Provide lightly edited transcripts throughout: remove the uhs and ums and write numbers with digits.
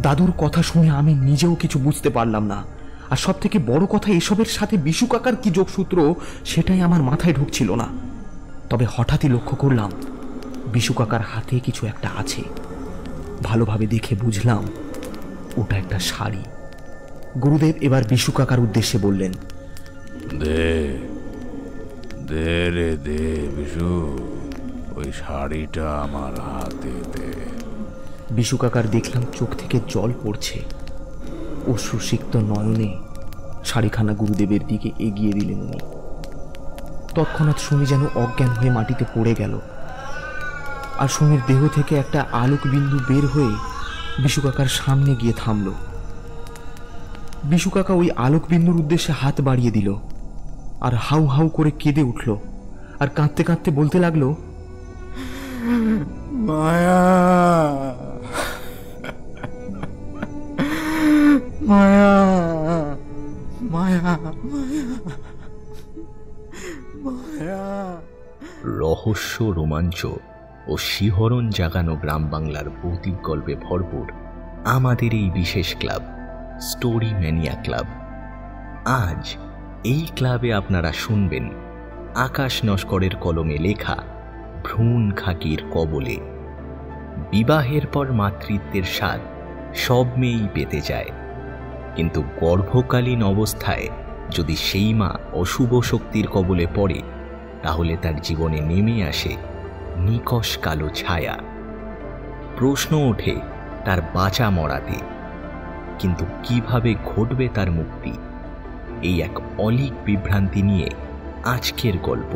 দাদুর কথা শুনে আমি নিজেও কিছু বুঝতে পারলাম না। আর সব থেকে বড় কথা, এসবের সাথে বিশু কাকার কি যোগসূত্র সেটাই আমার মাথায় ঢুকছিল না। তবে হঠাৎই লক্ষ্য করলাম বিশু কাকার হাতে কিছু একটা আছে। ভালোভাবে দেখে বুঝলাম ওটা একটা শাড়ি। গুরুদেব এবার বিশু কাকার উদ্দেশ্যে বললেন, দে দে রে দে বিশু, ওই শাড়িটা আমার হাতে দে। বিশু কাকার দেখলাম চোখ থেকে জল পড়ছে। অশ্রুসিক্ত নয়নে শাড়িখানা গুরুদেবের দিকে এগিয়ে দিলেন উনি। তৎক্ষণাৎ সুমি যেন অজ্ঞান হয়ে মাটিতে পড়ে গেল। আর সুমির দেহ থেকে একটা আলোক বিন্দু বের হয়ে বিশু কাকার সামনে গিয়ে থামল। বিশু কাকা ওই আলোক বিন্দুর উদ্দেশ্যে হাত বাড়িয়ে দিল আর হাউ হাউ করে কেঁদে উঠল। আর কাঁদতে কাঁদতে বলতে লাগলো, মায়া মায়া মায়া মায়া। রহস্য, রোমাঞ্চ ও শিহরণ জাগানো গ্রাম বাংলার ভৌতিক গল্পে ভরপুর আমাদের এই বিশেষ ক্লাব স্টোরি ম্যানিয়া ক্লাব। আজ এই ক্লাবে আপনারা শুনবেন আকাশ নস্করের কলমে লেখা ভ্রূণ খাকির কবলে। বিবাহের পর মাতৃত্বের স্বাদ সব মেয়েই পেতে চায়, কিন্তু গর্ভকালীন অবস্থায় যদি সেই মা অশুভ শক্তির কবলে পড়ে, তাহলে তার জীবনে নেমে আসে নিকষ কালো ছায়া। প্রশ্ন ওঠে তার বাঁচা মরাতে, কিন্তু কিভাবে ঘটবে তার মুক্তি? এই এক অলীক বিভ্রান্তি নিয়ে আজকের গল্প।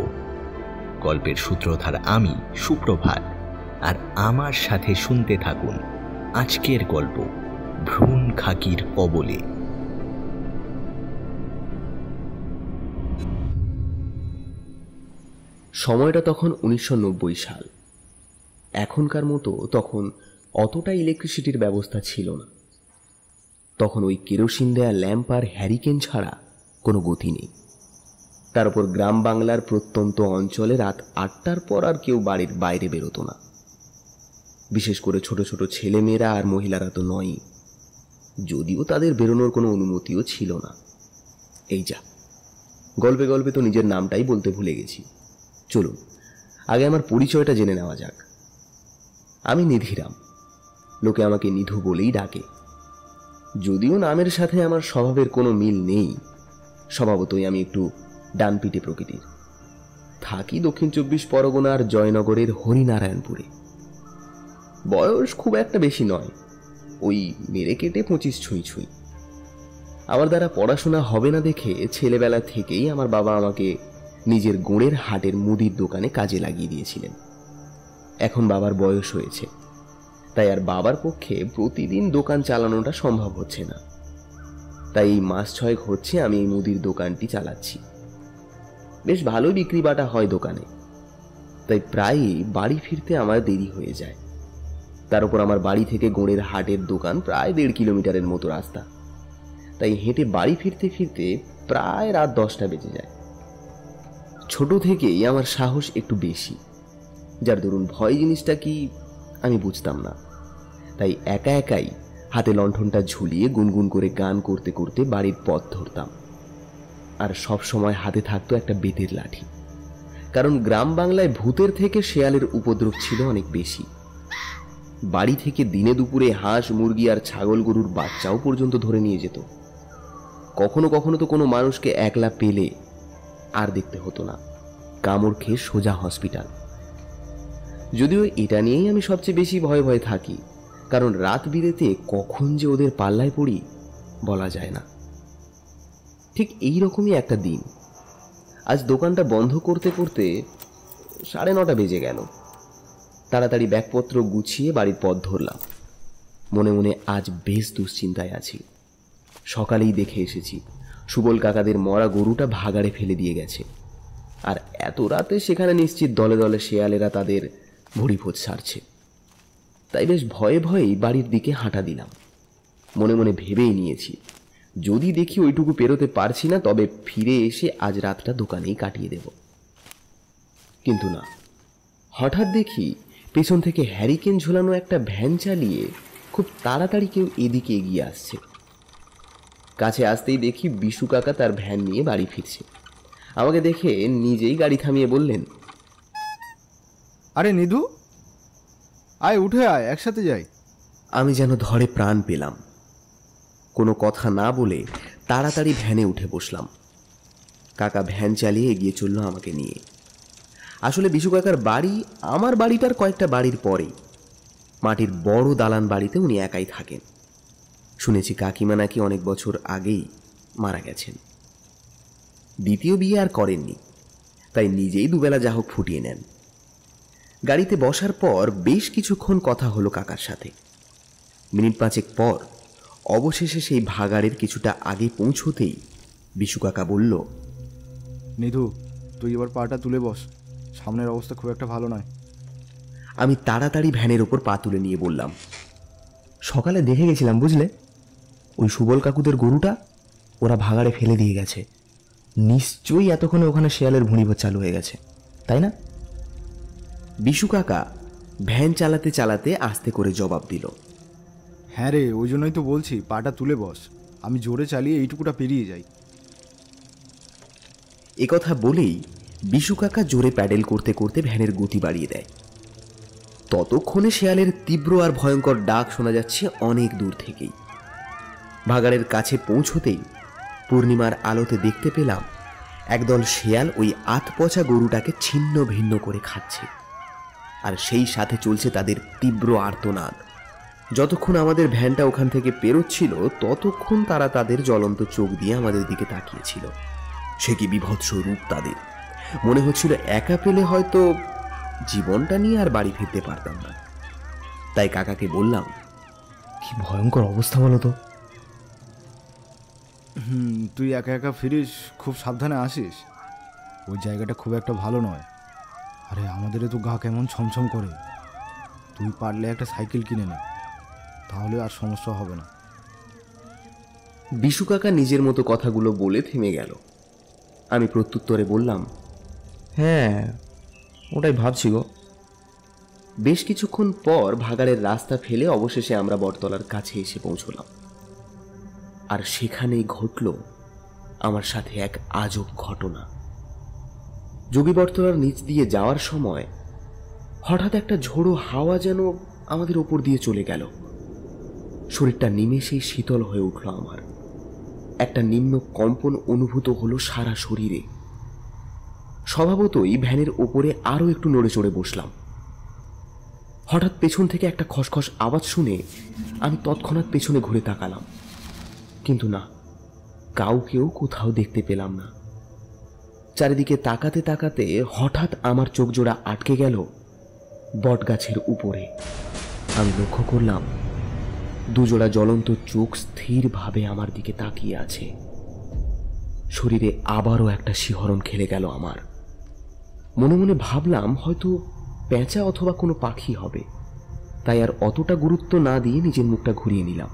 গল্পের সূত্রধার আমি সুপ্রভাত, আর আমার সাথে শুনতে থাকুন আজকের গল্প ভ্রূণ খাকির কবলে। সময়টা তখন 1990 সাল। এখনকার মতো তখন অতটা ইলেকট্রিসিটির ব্যবস্থা ছিল না। তখন ওই কেরোসিন দেয়া ল্যাম্প আর হ্যারিকেন ছাড়া কোনো গতি নেই। তার উপর গ্রাম বাংলার প্রত্যন্ত অঞ্চলে রাত 8টার পর আর কেউ বাড়ির বাইরে বেরোতো না। বিশেষ করে ছোট ছোট ছেলেমেয়েরা আর মহিলারা তো নয়ই, যদিও তাদের বেরোনোর কোনো অনুমতিও ছিল না। এই যা, গল্পে গল্পে তো নিজের নামটাই বলতে ভুলে গেছি। চলুন আগে আমার পরিচয়টা জেনে নেওয়া যাক। আমি নিধিরাম, লোকে আমাকে নিধু বলেই ডাকে। যদিও নামের সাথে আমার স্বভাবের কোনো মিল নেই, স্বভাবতই আমি একটু ডানপিটে প্রকৃতির। থাকি দক্ষিণ 24 পরগনার জয়নগরের হরিনারায়ণপুরে। বয়স খুব একটা বেশি নয়, ওই মেরে কেটে 25 ছুঁই ছুঁই। আমার দ্বারা পড়াশোনা হবে না দেখে ছেলেবেলা থেকেই আমার বাবা আমাকে নিজের গোড়ের হাটের মুদির দোকানে কাজে লাগিয়ে দিয়েছিলেন। এখন বাবার বয়স হয়েছে, তাই আর বাবার পক্ষে প্রতিদিন দোকান চালানোটা সম্ভব হচ্ছে না। তাই এই মাস 6 হচ্ছে আমি এই মুদির দোকানটি চালাচ্ছি। বেশ ভালো বিক্রি বাটা হয় দোকানে, তাই প্রায়ই বাড়ি ফিরতে আমার দেরি হয়ে যায়। তার উপর আমার বাড়ি থেকে গোড়ের হাটের দোকান প্রায় 1.5 কিলোমিটারের মতো রাস্তা, তাই হেঁটে বাড়ি ফিরতে ফিরতে প্রায় রাত 10টা বেজে যায়। ছোট থেকেই আমার সাহস একটু বেশি, যার দরুন ভয় জিনিসটা কি আমি বুঝতাম না। তাই একা একাই হাতে লণ্ঠনটা ঝুলিয়ে গুনগুন করে গান করতে করতে বাড়ির পথ ধরতাম। আর সব সময় হাতে থাকতো একটা বেতের লাঠি, কারণ গ্রাম বাংলায় ভূতের থেকে শেয়ালের উপদ্রব ছিল অনেক বেশি। বাড়ি থেকে দিনে দুপুরে হাঁস, মুরগি আর ছাগল গরুর বাচ্চাও পর্যন্ত ধরে নিয়ে যেত। কখনো কখনো তো কোনো মানুষকে একলা পেলে আর দেখতে হতো না, কামড় খেয়ে সোজা হসপিটাল। যদিও এটা নিয়েই আমি সবচেয়ে বেশি ভয়ে ভয়ে থাকি, কারণ রাত বিরেতে কখন যে ওদের পাল্লায় পড়ি বলা যায় না। ঠিক এই রকমই একটা দিন। আজ দোকানটা বন্ধ করতে করতে 9:30 বেজে গেল। তাড়াতাড়ি ব্যাগপত্র গুছিয়ে বাড়ির পথ ধরলাম। মনে মনে আজ বেশ দুশ্চিন্তায় আছি। সকালেই দেখে এসেছি সুবল কাকাদের মরা গরুটা ভাগাড়ে ফেলে দিয়ে গেছে, আর এত রাতে সেখানে নিশ্চিত দলে দলে শেয়ালেরা তাদের ভড়িভোজ সারছে। তাই বেশ ভয়ে ভয়েই বাড়ির দিকে হাঁটা দিলাম। মনে মনে ভেবেই নিয়েছি, যদি দেখি ওইটুকু পেরোতে পারছি না, তবে ফিরে এসে আজ রাতটা দোকানেই কাটিয়ে দেব। কিন্তু না, হঠাৎ দেখি পেছন থেকে হ্যারিকেন ঝোলানো একটা ভ্যান চালিয়ে খুব তাড়াতাড়ি কেউ এদিকে এগিয়ে আসছে। কাছে আসতেই দেখি বিশু কাকা তার ভ্যান নিয়ে বাড়ি ফিরছে। আমাকে দেখে নিজেই গাড়ি থামিয়ে বললেন, আরে নিধু, আয় উঠে আয়, একসাথে যাই। আমি যেন ধরে প্রাণ পেলাম। কোনো কথা না বলে তাড়াতাড়ি ভ্যানে উঠে বসলাম। কাকা ভ্যান চালিয়ে এগিয়ে চলল আমাকে নিয়ে। আসলে বিশু কাকার বাড়ি আমার বাড়িটার কয়েকটা বাড়ির পরেই। মাটির বড় দালান বাড়িতে উনি একাই থাকেন। শুনেছি কাকিমা নাকি অনেক বছর আগেই মারা গেছেন। দ্বিতীয় বিয়ে আর করেননি, তাই নিজেই দুবেলা যা হোক ফুটিয়ে নেন। গাড়িতে বসার পর বেশ কিছুক্ষণ কথা হলো কাকার সাথে। মিনিট 5 পর অবশেষে সেই ভাগাড়ের কিছুটা আগে পৌঁছতেই বিশু কাকা বলল, নিধু, তুই এবার পাটা তুলে বস, সামনের অবস্থা খুব একটা ভালো নয়। আমি তাড়াতাড়ি ভ্যানের ওপর পা তুলে নিয়ে বললাম, সকালে দেখে গেছিলাম বুঝলে, ওই সুবল কাকুদের গরুটা ওরা ভাগাড়ে ফেলে দিয়ে গেছে। নিশ্চয়ই এতক্ষণে ওখানে শেয়ালের ভুঁড়িভোজ চালু হয়ে গেছে, তাই না? বিশু কাকা ভ্যান চালাতে চালাতে আস্তে করে জবাব দিল, হ্যাঁ রে, ওই জন্যই তো বলছি পাটা তুলে বস, আমি জোরে চালিয়ে এইটুকুটা পেরিয়ে যাই। একথা বলেই বিশু কাকা জোরে প্যাডেল করতে করতে ভ্যানের গতি বাড়িয়ে দেয়। ততক্ষণে শেয়ালের তীব্র আর ভয়ঙ্কর ডাক শোনা যাচ্ছে অনেক দূর থেকেই। ভাগাড়ের কাছে পৌঁছতেই পূর্ণিমার আলোতে দেখতে পেলাম একদল শেয়াল ওই আতপচা গরুটাকে ছিন্ন ভিন্ন করে খাচ্ছে, আর সেই সাথে চলছে তাদের তীব্র আর্তনাদ। যতক্ষণ আমাদের ভ্যানটা ওখান থেকে পেরোচ্ছিল ততক্ষণ তারা তাদের জ্বলন্ত চোখ দিয়ে আমাদের দিকে তাকিয়েছিল। সে কি বিভৎস রূপ তাদের! মনে হচ্ছিল একা পেলে হয়তো জীবনটা নিয়ে আর বাড়ি ফিরতে পারতাম না। তাই কাকাকে বললাম, কি ভয়ঙ্কর অবস্থা বলো তো। তুই একা একা ফিরিস, খুব সাবধানে আসিস। ওই জায়গাটা খুব একটা ভালো নয়। আরে আমাদেরও তো গা কেমন ছমছম করে। তুই পারলে একটা সাইকেল কিনে নে, তাহলে আর সমস্যা হবে না। বিশু কাকা নিজের মতো কথাগুলো বলে থেমে গেল। আমি প্রত্যুত্তরে বললাম, হ্যাঁ ওটাই ভাবছি গো। বেশ কিছুক্ষণ পর ভাগাড়ের রাস্তা ফেলে অবশেষে আমরা বটতলার কাছে এসে পৌঁছলাম। আর সেখানেই ঘটল আমার সাথে এক আজব ঘটনা। যোগী বটতলার নিচ দিয়ে যাওয়ার সময় হঠাৎ একটা ঝোড়ো হাওয়া যেন আমাদের ওপর দিয়ে চলে গেল। শরীরটা নিমেষেই শীতল হয়ে উঠল আমার। একটা নিম্ন কম্পন অনুভূত হলো সারা শরীরে। স্বভাবতই ভ্যানের ওপরে আরো একটু নড়ে চড়ে বসলাম। হঠাৎ পেছন থেকে একটা খসখস আওয়াজ শুনে আমি তৎক্ষণাৎ পেছনে ঘুরে তাকালাম, কিন্তু না, কাউকেও কোথাও দেখতে পেলাম না। চারিদিকে তাকাতে তাকাতে হঠাৎ আমার চোখ জোড়া আটকে গেল বটগাছের উপরে। আমি লক্ষ্য করলাম দুজোড়া জ্বলন্ত চোখ স্থিরভাবে আমার দিকে তাকিয়ে আছে। শরীরে আবারও একটা শিহরণ খেলে গেল আমার। মনে মনে ভাবলাম হয়তো পেঁচা অথবা কোনো পাখি হবে, তাই আর অতটা গুরুত্ব না দিয়ে নিজের মুখটা ঘুরিয়ে নিলাম।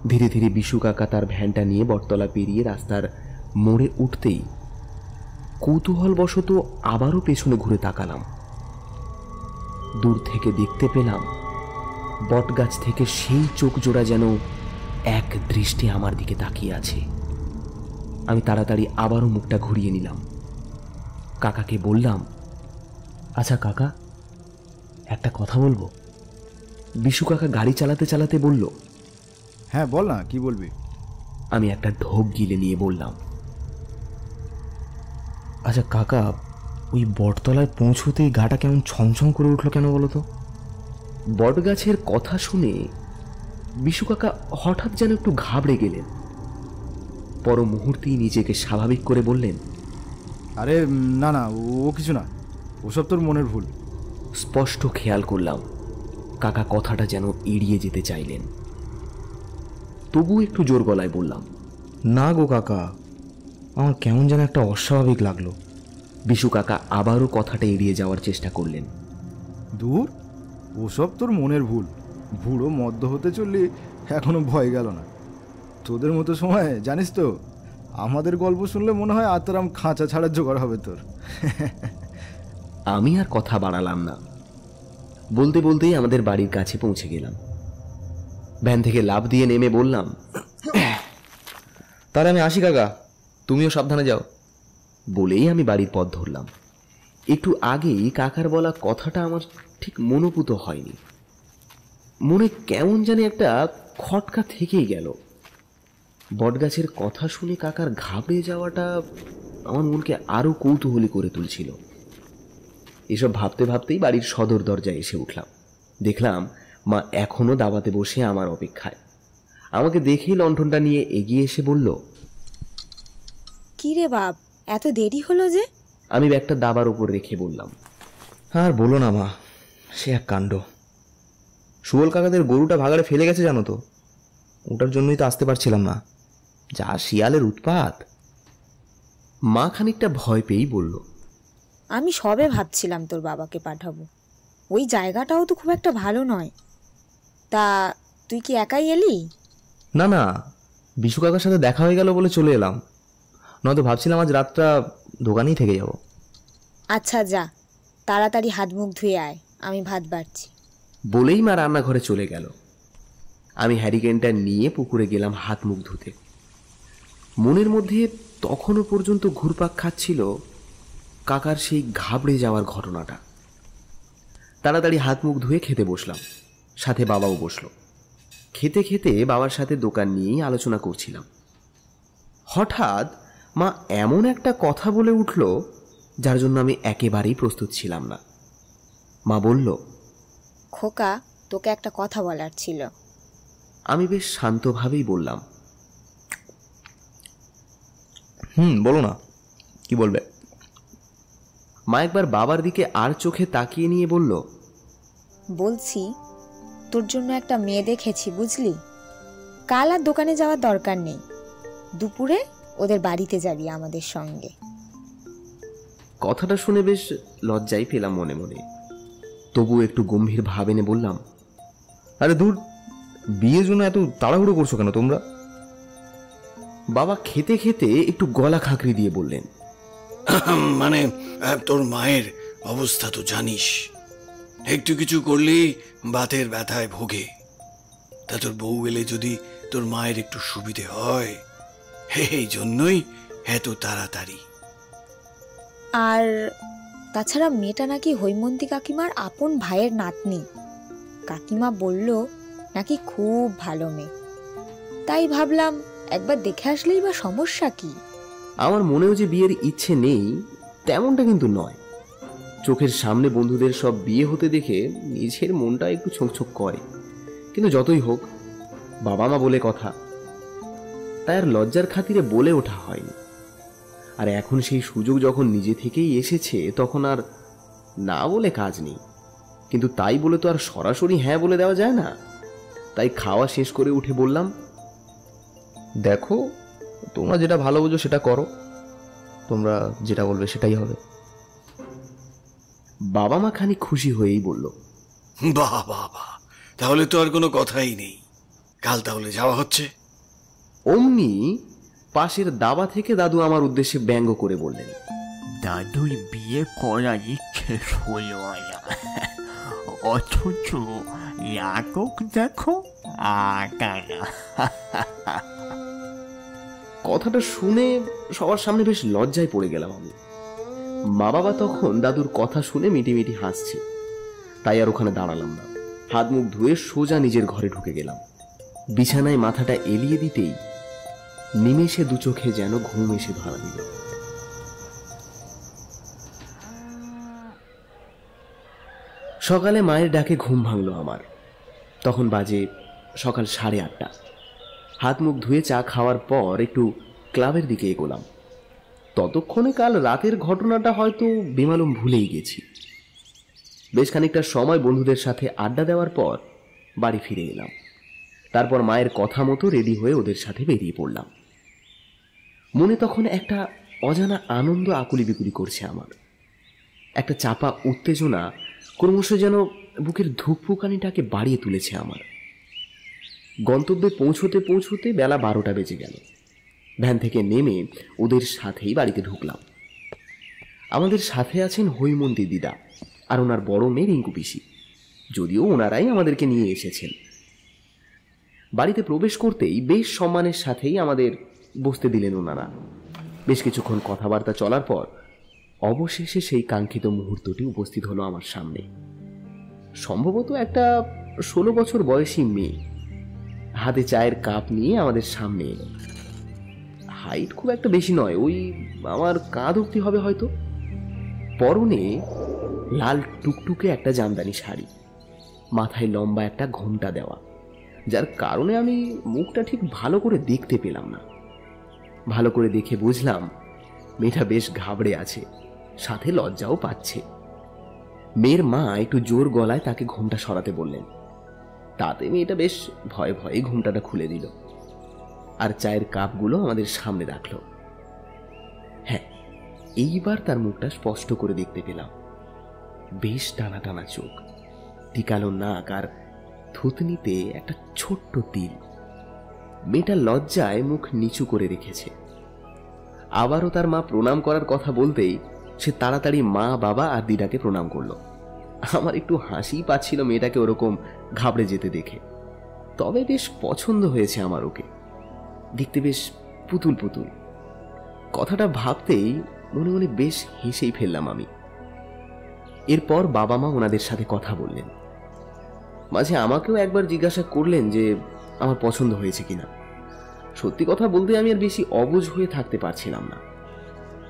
ধীরে ধীরে বিশু কাকা তার ভ্যানটা নিয়ে বটতলা পেরিয়ে রাস্তার মোড়ে উঠতেই কৌতূহলবশত আবারও পেছনে ঘুরে তাকালাম। দূর থেকে দেখতে পেলাম বটগাছ থেকে সেই চোখ জোড়া যেন এক দৃষ্টি আমার দিকে তাকিয়ে আছে। আমি তাড়াতাড়ি আবারও মুখটা ঘুরিয়ে নিলাম। কাকাকে বললাম, আচ্ছা কাকা, একটা কথা বলবো। বিশু কাকা গাড়ি চালাতে চালাতে বলল, হ্যাঁ বল না, কি বলবি? আমি একটা ঢোক গিলে নিয়ে বললাম, আচ্ছা কাকা, ওই বটতলায় পৌঁছতেই গাটা কেমন ছমছম করে উঠলো কেন বলো তো? বটগাছের কথা শুনে বিশু কাকা হঠাৎ যেন একটু ঘাবড়ে গেলেন। পর মুহূর্তেই নিজেকে স্বাভাবিক করে বললেন, আরে না না, ও কিছু না, ওসব তোর মনের ভুল। স্পষ্ট খেয়াল করলাম কাকা কথাটা যেন এড়িয়ে যেতে চাইলেন। তবু একটু জোর গলায় বললাম, না গো কাকা, আমার কেমন যেন একটা অস্বাভাবিক লাগলো। বিশু কাকা আবারও কথাটা এড়িয়ে যাওয়ার চেষ্টা করলেন। দূর, ওসব তোর মনের ভুল। বুড়ো মদ্য হতে চললি এখনো ভয় গেল না। তোদের মতো সময় জানিস তো, আমাদের গল্প শুনলে মনে হয় আত্মারাম খাঁচা ছাড়ার জোগাড় হবে তোর। আমি আর কথা বাড়ালাম না। বলতে বলতেই আমাদের বাড়ির কাছে পৌঁছে গেলাম। ভ্যান থেকে লাফ দিয়ে নেমে বললাম, তাহলে আমি আসি কাকা, তুমিও সাবধানে যাও। বলেই আমি বাড়ির পথ ধরলাম। একটু আগেই কাকার বলা কথাটা আমার ঠিক মনোপুত হয়নি। মনে কেমন জানি একটা খটকা থেকেই গেল। বটগাছের কথা শুনে কাকার ঘাবড়ে যাওয়াটা আমার মনকে আরো কৌতূহলী করে তুলছিল। এসব ভাবতে ভাবতেই বাড়ির সদর দরজায় এসে উঠলাম। দেখলাম মা এখনো দাবাতে বসে আমার অপেক্ষায়। আমাকে দেখেই লণ্ঠনটা নিয়ে এগিয়ে এসে বলল, কি রে বাপ, এত দেরি হলো যে? আমি ব্যাগটা দাবার উপর রেখে বললাম, আর বলো না মা, সে এক কাণ্ড। সুবল কাকাদের গরুটা ভাগাড়ে ফেলে গেছে জানো তো, ওটার জন্যই তো আসতে পারছিলাম না, যা শিয়ালের উৎপাত। মা খানিকটা ভয় পেয়েই বলল, আমি সবে ভাবছিলাম তোর বাবাকে পাঠাবো, ওই জায়গাটাও তো খুব একটা ভালো নয়। তা তুই কি একাই এলি? না না, বিশু কাকার সাথে দেখা হয়ে গেল বলে চলে এলাম, নয়তো ভাবছিলাম আজ রাতটা দোকানেই থেকে যাব। আচ্ছা যা, তাড়াতাড়ি হাত মুখ ধুয়ে আয়, আমি ভাত বাড়ছি। বলেই মা রান্নাঘরে চলে গেল। আমি হ্যারিকেনটা নিয়ে পুকুরে গেলাম হাত মুখ ধুতে। মনের মধ্যে তখনও পর্যন্ত ঘুরপাক খাচ্ছিল কাকার সেই ঘাবড়ে যাওয়ার ঘটনাটা। তাড়াতাড়ি হাত মুখ ধুয়ে খেতে বসলাম, সাথে বাবাও বসলো। খেতে খেতে বাবার সাথে দোকান নিয়েই আলোচনা করছিলাম। হঠাৎ মা এমন একটা কথা বলে উঠল যার জন্য আমি একেবারেই প্রস্তুত ছিলাম না। মা বলল, খোকা, তোকে একটা কথা বলার ছিল। আমি বেশ শান্তভাবেই বললাম, বলো না, কি বলবে? মা একবার বাবার দিকে আর চোখে তাকিয়ে নিয়ে বলল, বলছি, তোর জন্য একটা মেয়ে দেখেছি বুঝলি। কাল আর দোকানে যাওয়ার দরকার নেই, দুপুরে ওদের বাড়িতে যাবি আমাদের সঙ্গে। কথাটা শুনে বেশ লজ্জাই পেলাম মনে মনে। তবু একটু গম্ভীর ভাব এনে বললাম, আরে দূর, বিয়ের জন্য এত তাড়াহুড়ো করছো কেন তোমরা? বাবা খেতে খেতে একটু গলা খাঁকরি দিয়ে বললেন, মানে তোর মায়ের অবস্থা তো জানিস, একটু কিছু করলেই বাতের ব্যথায় ভোগে। তা তোর বউ এলে যদি তোর মায়ের একটু সুবিধে হয়, এই জন্যই এত তাড়াতাড়ি। আর তাছাড়া মেয়েটা নাকি হৈমন্তী কাকিমার আপন ভাইয়ের নাতনি। কাকিমা বলল নাকি খুব ভালো মেয়ে। তাই ভাবলাম একবার দেখে আসলেই বা সমস্যা কি। আমার মনেও যে বিয়ের ইচ্ছে নেই তেমনটা কিন্তু নয়। চোখের সামনে বন্ধুদের সব বিয়ে হতে দেখে নিজের মনটা একটু ছোঁকছোক করে। কিন্তু যতই হোক, বাবা মা বলে কথা, তাই আর লজ্জার খাতিরে বলে ওঠা হয়নি। আর এখন সেই সুযোগ যখন নিজে থেকেই এসেছে, তখন আর না বলে কাজ নেই। কিন্তু তাই বলে তো আর সরাসরি হ্যাঁ বলে দেওয়া যায় না। তাই খাওয়া শেষ করে উঠে বললাম, দেখো, তোমরা যেটা ভালো বোঝো সেটা করো, তোমরা যেটা বলবে সেটাই হবে। বাবা মা খানিক খুশি হয়েই বলল, বাহ বাহ বাহ, তাহলে তো আর কোনো কথাই নেই, কাল তাহলে যাওয়া হচ্ছে। অমনি পাশের দাবা থেকে দাদু আমার উদ্দেশ্যে ব্যঙ্গ করে বললেন, দাদুর বিয়ে করার ইচ্ছে হল না, অথচ নাটক দেখো আটানা। কথাটা শুনে সবার সামনে বেশ লজ্জায় পড়ে গেলাম আমি। মা বাবা তখন দাদুর কথা শুনে মিটিমিটি হাসছে। তাই আর ওখানে দাঁড়ালাম না, হাত মুখ ধুয়ে সোজা নিজের ঘরে ঢুকে গেলাম। বিছানায় মাথাটা এলিয়ে দিতেই নিমেষে দু চোখে যেন ঘুম এসে ধরা দিল। সকালে মায়ের ডাকে ঘুম ভাঙল আমার। তখন বাজে সকাল 8:30। হাত মুখ ধুয়ে চা খাওয়ার পর একটু ক্লাবের দিকে এগোলাম। ততক্ষণে কাল রাতের ঘটনাটা হয়তো বেমালুম ভুলেই গেছি। বেশ খানিকটা সময় বন্ধুদের সাথে আড্ডা দেওয়ার পর বাড়ি ফিরে এলাম। তারপর মায়ের কথা মতো রেডি হয়ে ওদের সাথে বেরিয়ে পড়লাম। মনে তখন একটা অজানা আনন্দ আকুলি বিকুলি করছে আমার। একটা চাপা উত্তেজনা ক্রমশ যেন বুকের ধুকপুকানিটাকে বাড়িয়ে তুলেছে আমার। গন্তব্যে পৌঁছতে পৌঁছতে বেলা 12টা বেজে গেল। ভ্যান থেকে নেমে ওদের সাথেই বাড়িতে ঢুকলাম। আমাদের সাথে আছেন হৈমন্তী দিদা আর ওনার বড় মেয়ে রিঙ্কু পিসি, যদিও ওনারাই আমাদেরকে নিয়ে এসেছেন। বাড়িতে প্রবেশ করতেই বেশ সম্মানের সাথেই আমাদের বসতে দিলেন ওনারা। বেশ কিছুক্ষণ কথাবার্তা চলার পর অবশেষে সেই কাঙ্ক্ষিত মুহূর্তটি উপস্থিত হলো আমার সামনে। সম্ভবত একটা 16 বছর বয়সী মেয়ে হাতে চায়ের কাপ নিয়ে আমাদের সামনে এলো। হাইট খুব একটা বেশি নয়, ওই আমার কাঁধ অবধি হবে হয়তো। পরনে লাল টুকটুকে একটা জামদানি শাড়ি, মাথায় লম্বা একটা ঘোমটা দেওয়া, যার কারণে আমি মুখটা ঠিক ভালো করে দেখতে পেলাম না। ভালো করে দেখে বুঝলাম মেয়েটা বেশ ঘাবড়ে আছে, সাথে লজ্জাও পাচ্ছে। মেয়ের মা একটু জোর গলায় তাকে ঘোমটা সরাতে বললেন। তাতে মেয়েটা বেশ ভয়ে ভয়ে ঘোমটাটা খুলে দিল আর চায়ের কাপগুলো আমাদের সামনে রাখলো। হ্যাঁ, এইবার তার মুখটা স্পষ্ট করে দেখতে পেলাম। বেশ টানা টানা চোখ, টিকালো নাক আর থুতনিতে একটা ছোট্ট তিল। মেয়েটা লজ্জায় মুখ নিচু করে রেখেছে। আবারও তার মা প্রণাম করার কথা বলতেই সে তাড়াতাড়ি মা, বাবা আর দিদাকে প্রণাম করলো। আমার একটু হাসি পাচ্ছিল মেয়েটাকে ওরকম ঘাবড়ে যেতে দেখে। তবে বেশ পছন্দ হয়েছে আমার ওকে, দেখতে বেশ পুতুল পুতুল। কথাটা ভাবতেই মনে মনে বেশ হেসেই ফেললাম আমি। এরপর বাবা মা ওনাদের সাথে কথা বললেন। মাঝে আমাকেও একবার জিজ্ঞাসা করলেন যে আমার পছন্দ হয়েছে কিনা। সত্যি কথা বলতে আমি আর বেশি অবুঝ হয়ে থাকতে পারছিলাম না,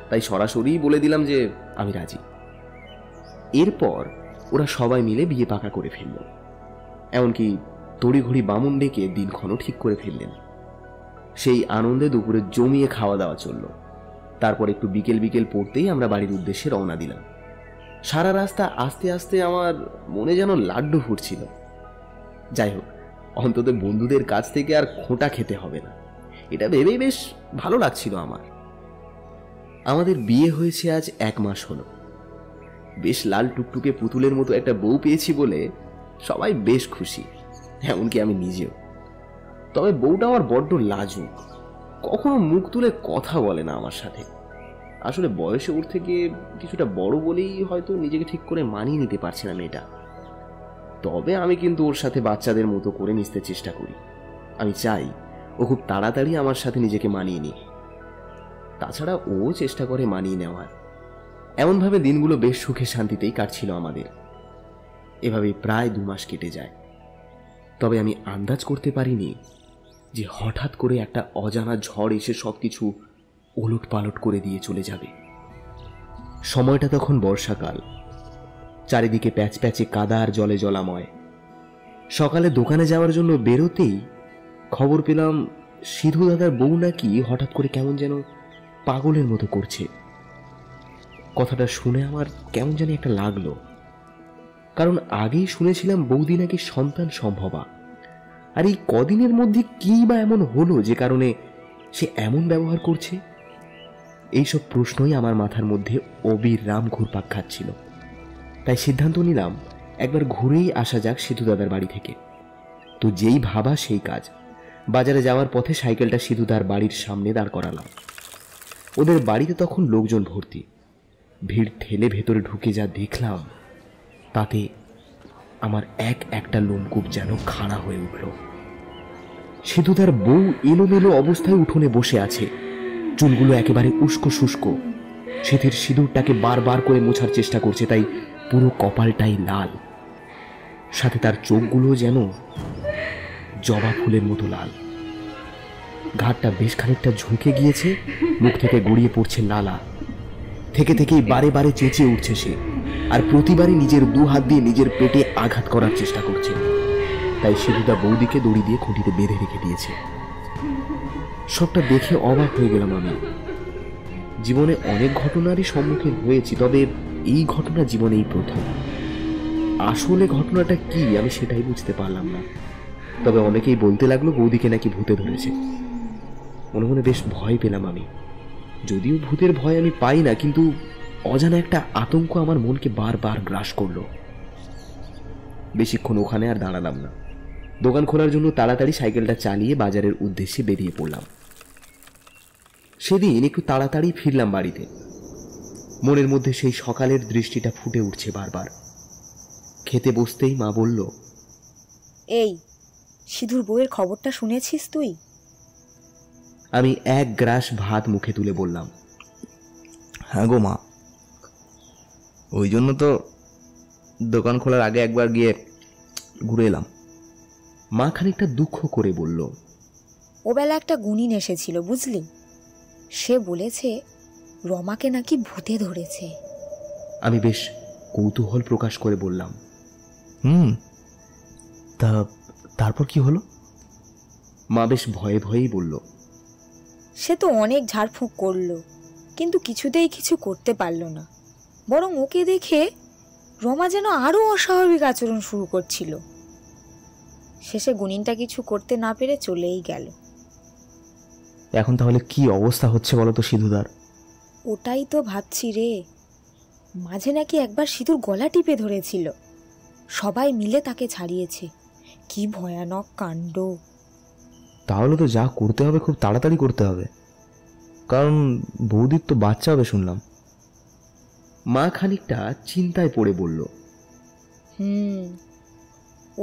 তাই সরাসরি বলে দিলাম যে আমি রাজি। এরপর ওরা সবাই মিলে বিয়ে পাকা করে ফেলল, এমনকি তড়িঘড়ি বামুন ডেকে দিনক্ষণও ঠিক করে ফেললেন। সেই আনন্দে দুপুরে জমিয়ে খাওয়া দাওয়া চলল। তারপর একটু বিকেল বিকেল পড়তেই আমরা বাড়ির উদ্দেশ্যে রওনা দিলাম। সারা রাস্তা আস্তে আস্তে আমার মনে যেন লাড্ডু ফুটছিল। যাই হোক, অন্তত বন্ধুদের কাছ থেকে আর খোঁটা খেতে হবে না, এটা ভেবেই বেশ ভালো লাগছিল আমার। আমাদের বিয়ে হয়েছে আজ 1 মাস হলো। বেশ লাল টুকটুকে পুতুলের মতো একটা বউ পেয়েছি বলে সবাই বেশ খুশি, এমনকি আমি নিজেও। তবে বউটা আমার বড্ড লাজুক, কখনো মুখ তুলে কথা বলে না আমার সাথে। আসলে বয়সে ওর থেকে কিছুটা বড় বলেই হয়তো নিজেকে ঠিক করে মানিয়ে নিতে পারছে না মেয়েটা। তবে আমি কিন্তু ওর সাথে বাচ্চাদের মতো করে মিশতে চেষ্টা করি। আমি চাই ও খুব তাড়াতাড়ি আমার সাথে নিজেকে মানিয়ে নিক। তাছাড়া ও চেষ্টা করে মানিয়ে নেওয়ার। এমনভাবে দিনগুলো বেশ সুখে শান্তিতেই কাটছিল আমাদের। এভাবে প্রায় 2 মাস কেটে যায়। তবে আমি আন্দাজ করতে পারিনি যে হঠাৎ করে একটা অজানা ঝড় এসে সবকিছু ওলট পালট করে দিয়ে চলে যাবে। সময়টা তখন বর্ষাকাল, চারিদিকে প্যাচ প্যাচে কাদা আর জলে জলাময়। সকালে দোকানে যাওয়ার জন্য বেরোতেই খবর পেলাম সিধু দাদার বউ নাকি হঠাৎ করে কেমন যেন পাগলের মতো করছে। কথাটা শুনে আমার কেমন জানি একটা লাগলো, কারণ আগেই শুনেছিলাম বৌদি নাকি সন্তান সম্ভবা। আর এই কদিনের মধ্যে কি বা এমন হলো যে কারণে সে এমন ব্যবহার করছে? এইসব প্রশ্নই আমার মাথার মধ্যে অবিরাম ঘুরপাক খাচ্ছিল। তাই সিদ্ধান্ত নিলাম একবার ঘুরেই আসা যাক সিধু দাদার বাড়ি থেকে। তো যেই ভাবা সেই কাজ। বাজারে যাওয়ার পথে সাইকেলটা সিধুদার বাড়ির সামনে দাঁড় করালাম। ওদের বাড়িতে তখন লোকজন ভর্তি। ভিড় ঠেলে ভেতরে ঢুকে যা দেখলাম তাতে আমার একটা লোমকূপ যেন খাড়া হয়ে উঠল। সিধুদার বউ এলোমেলো অবস্থায় উঠোনে বসে আছে, চুলগুলো একেবারে উস্কো শুষ্কো। সেথির সিঁদুরটাকে বারবার করে মোছার চেষ্টা করছে, তাই পুরো কপালটাই লাল। সাথে তার চোখগুলো যেন জবা ফুলের মতো লাল। ঘাটটা বেশ খানিকটা ঝুঁকে গিয়েছে, মুখ থেকে গড়িয়ে পড়ছে লালা। থেকে থেকেই বারে বারে চেঁচিয়ে উঠছে সে, আর প্রতিবারই নিজের 2 হাত দিয়ে নিজের পেটে আঘাত করার চেষ্টা করছে। তাই সিধুদা বৌদিকে দড়ি দিয়ে খুঁটিতে বেঁধে রেখে দিয়েছে। সবটা দেখে অবাক হয়ে গেলাম আমি। জীবনে অনেক ঘটনারই সম্মুখীন হয়েছি, তবে এই ঘটনা জীবনেই প্রথম। আসলে ঘটনাটা কি আমি সেটাই বুঝতে পারলাম না। তবে অনেকেই বলতে লাগলো বৌদিকে নাকি ভূতে ধরেছে। মনে মনে বেশ ভয় পেলাম আমি। যদিও ভূতের ভয় আমি পাই না, কিন্তু অজানা একটা আতঙ্ক আমার মনকে বারবার গ্রাস করলো। বেশিক্ষণ ওখানে আর দাঁড়ালাম না। দোকান খোলার জন্য তাড়াতাড়ি সাইকেলটা চালিয়ে বাজারের উদ্দেশ্যে বেরিয়ে পড়লাম। সেদিন একটু তাড়াতাড়ি ফিরলাম বাড়িতে। মনের মধ্যে সেই সকালের দৃষ্টিটা ফুটে উঠছে বারবার। খেতে বসতেই মা বলল, এই সিধুর বউয়ের খবরটা শুনেছিস তুই? আমি এক গ্রাস ভাত মুখে তুলে বললাম, হ্যাঁ গো মা, ওই জন্য তো দোকান খোলার আগে একবার গিয়ে ঘুরে এলাম। মা খানিকটা দুঃখ করে বলল, ওবেলা একটা গুণিন এসেছিল বুঝলি, সে বলেছে রমাকে নাকি ভূতে ধরেছে। আমি বেশ কৌতূহল প্রকাশ করে বললাম, তারপর কি হলো? মা বেশ ভয়ে ভয়েই বলল, সে তো অনেক ঝাড়ফুঁক করলো, কিন্তু কিছুতেই কিছু করতে পারল না। বরং ওকে দেখে রমা যেন আরো অস্বাভাবিক আচরণ শুরু করছিল। শেষে গুণিনটা কিছু করতে না পেরে চলেই গেল। এখন তাহলে কি অবস্থা হচ্ছে বলো তো সিধুদার? ওটাই তো ভাবছি রে। মাঝে নাকি একবার সিধুর গলা টিপে ধরেছিল, সবাই মিলে তাকে ছাড়িয়েছে। কি ভয়ানক কাণ্ড! তাহলে তো যা করতে হবে খুব তাড়াতাড়ি করতে হবে, কারণ বৌদির তো বাচ্চা হবে শুনলাম। মা খানিকটা চিন্তায় পড়ে বলল,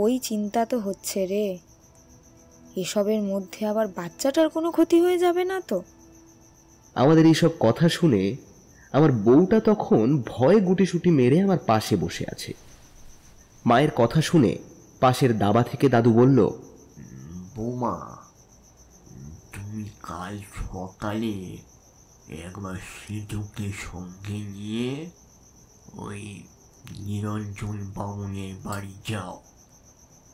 ওই চিন্তা তো হচ্ছে রে। এসবের মধ্যে আবার বাচ্চাটার কোনো ক্ষতি হয়ে যাবে না তো? আমাদের এইসব কথা শুনে আমার বউটা তখন ভয়ে গুটিসুটি মেরে আমার পাশে বসে আছে। মায়ের কথা শুনে পাশের দাবা থেকে দাদু বলল, বৌমা, তুমি কাল সকালে একবার সিধুকে সঙ্গে নিয়ে ওই নিরঞ্জন বামুনের বাড়ি যাও।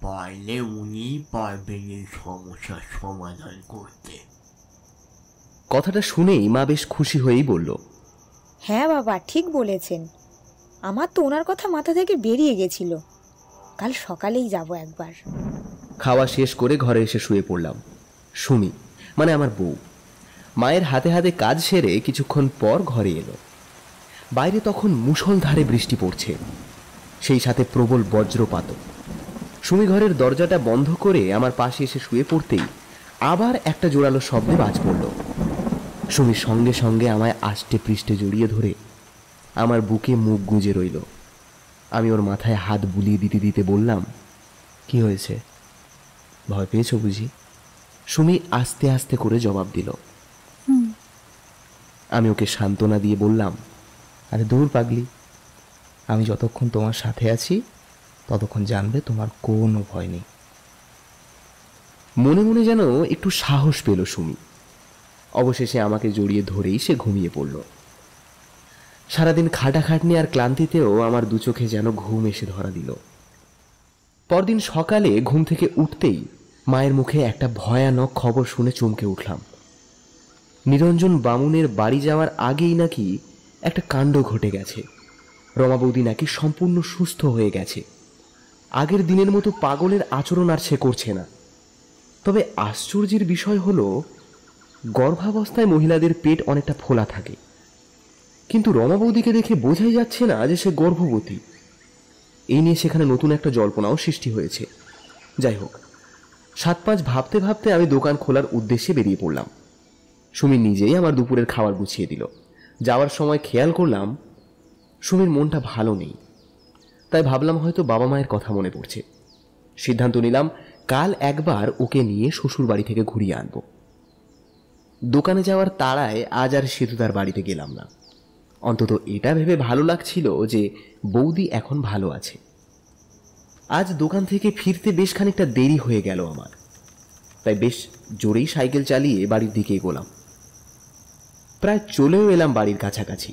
পারলে উনি পারবেন এই সমস্যার সমাধান করতে। কথাটা শুনেই মা বেশ খুশি হয়েই বলল, হ্যাঁ বাবা, ঠিক বলেছেন। আমার তো ওনার কথা মাথা থেকে বেরিয়ে গেছিল। কাল সকালেই যাব একবার। খাওয়া শেষ করে ঘরে এসে শুয়ে পড়লাম। সুমি মানে আমার বউ মায়ের হাতে হাতে কাজ সেরে কিছুক্ষণ পর ঘরে এলো। বাইরে তখন মুষলধারে বৃষ্টি পড়ছে, সেই সাথে প্রবল বজ্রপাত। সুমি ঘরের দরজাটা বন্ধ করে আমার পাশে এসে শুয়ে পড়তেই আবার একটা জোরালো শব্দে বাজ পড়ল। সুমি সঙ্গে সঙ্গে আমায় আষ্টে পৃষ্ঠে জড়িয়ে ধরে আমার বুকে মুখ গুঁজে রইল। আমি ওর মাথায় হাত বুলিয়ে দিতে দিতে বললাম, কি হয়েছে? ভয় পেয়েছো বুঝি? সুমি আস্তে আস্তে করে জবাব দিল। আমি ওকে সান্ত্বনা দিয়ে বললাম, আরে দূর পাগলি, আমি যতক্ষণ তোমার সাথে আছি ততক্ষণ জানবে তোমার কোনো ভয় নেই। মনে মনে যেন একটু সাহস পেল সুমি। অবশেষে আমাকে জড়িয়ে ধরেই সে ঘুমিয়ে পড়ল। সারাদিন খাটাখাটনি আর ক্লান্তিতেও আমার দু চোখে যেন ঘুম এসে ধরা দিল। পরদিন সকালে ঘুম থেকে উঠতেই মায়ের মুখে একটা ভয়ানক খবর শুনে চমকে উঠলাম। নিরঞ্জন বামুনের বাড়ি যাওয়ার আগেই নাকি একটা কাণ্ড ঘটে গেছে। রমা বৌদি নাকি সম্পূর্ণ সুস্থ হয়ে গেছে। আগের দিনের মতো পাগলের আচরণ আর সে করছে না। তবে আশ্চর্যের বিষয় হলো, গর্ভাবস্থায় মহিলাদের পেট অনেকটা ফোলা থাকে, কিন্তু রমা বৌদিকে দেখে বোঝাই যাচ্ছে না যে সে গর্ভবতী। এই নিয়ে সেখানে নতুন একটা জল্পনাও সৃষ্টি হয়েছে। যাই হোক, 7-5 ভাবতে ভাবতে আমি দোকান খোলার উদ্দেশ্যে বেরিয়ে পড়লাম। সুমি নিজেই আমার দুপুরের খাবার গুছিয়ে দিল। যাওয়ার সময় খেয়াল করলাম সুমির মনটা ভালো নেই। তাই ভাবলাম হয়তো বাবা মায়ের কথা মনে পড়ছে। সিদ্ধান্ত নিলাম কাল একবার ওকে নিয়ে শ্বশুর বাড়ি থেকে ঘুরিয়ে আনব। দোকানে যাওয়ার তাড়ায় আজ আর সিধুদার বাড়িতে গেলাম না। অন্তত এটা ভেবে ভালো লাগছিল যে বৌদি এখন ভালো আছে। আজ দোকান থেকে ফিরতে বেশ খানিকটা দেরি হয়ে গেল আমার, তাই বেশ জোরেই সাইকেল চালিয়ে বাড়ির দিকে এগোলাম। প্রায় চলেও এলাম বাড়ির কাছাকাছি,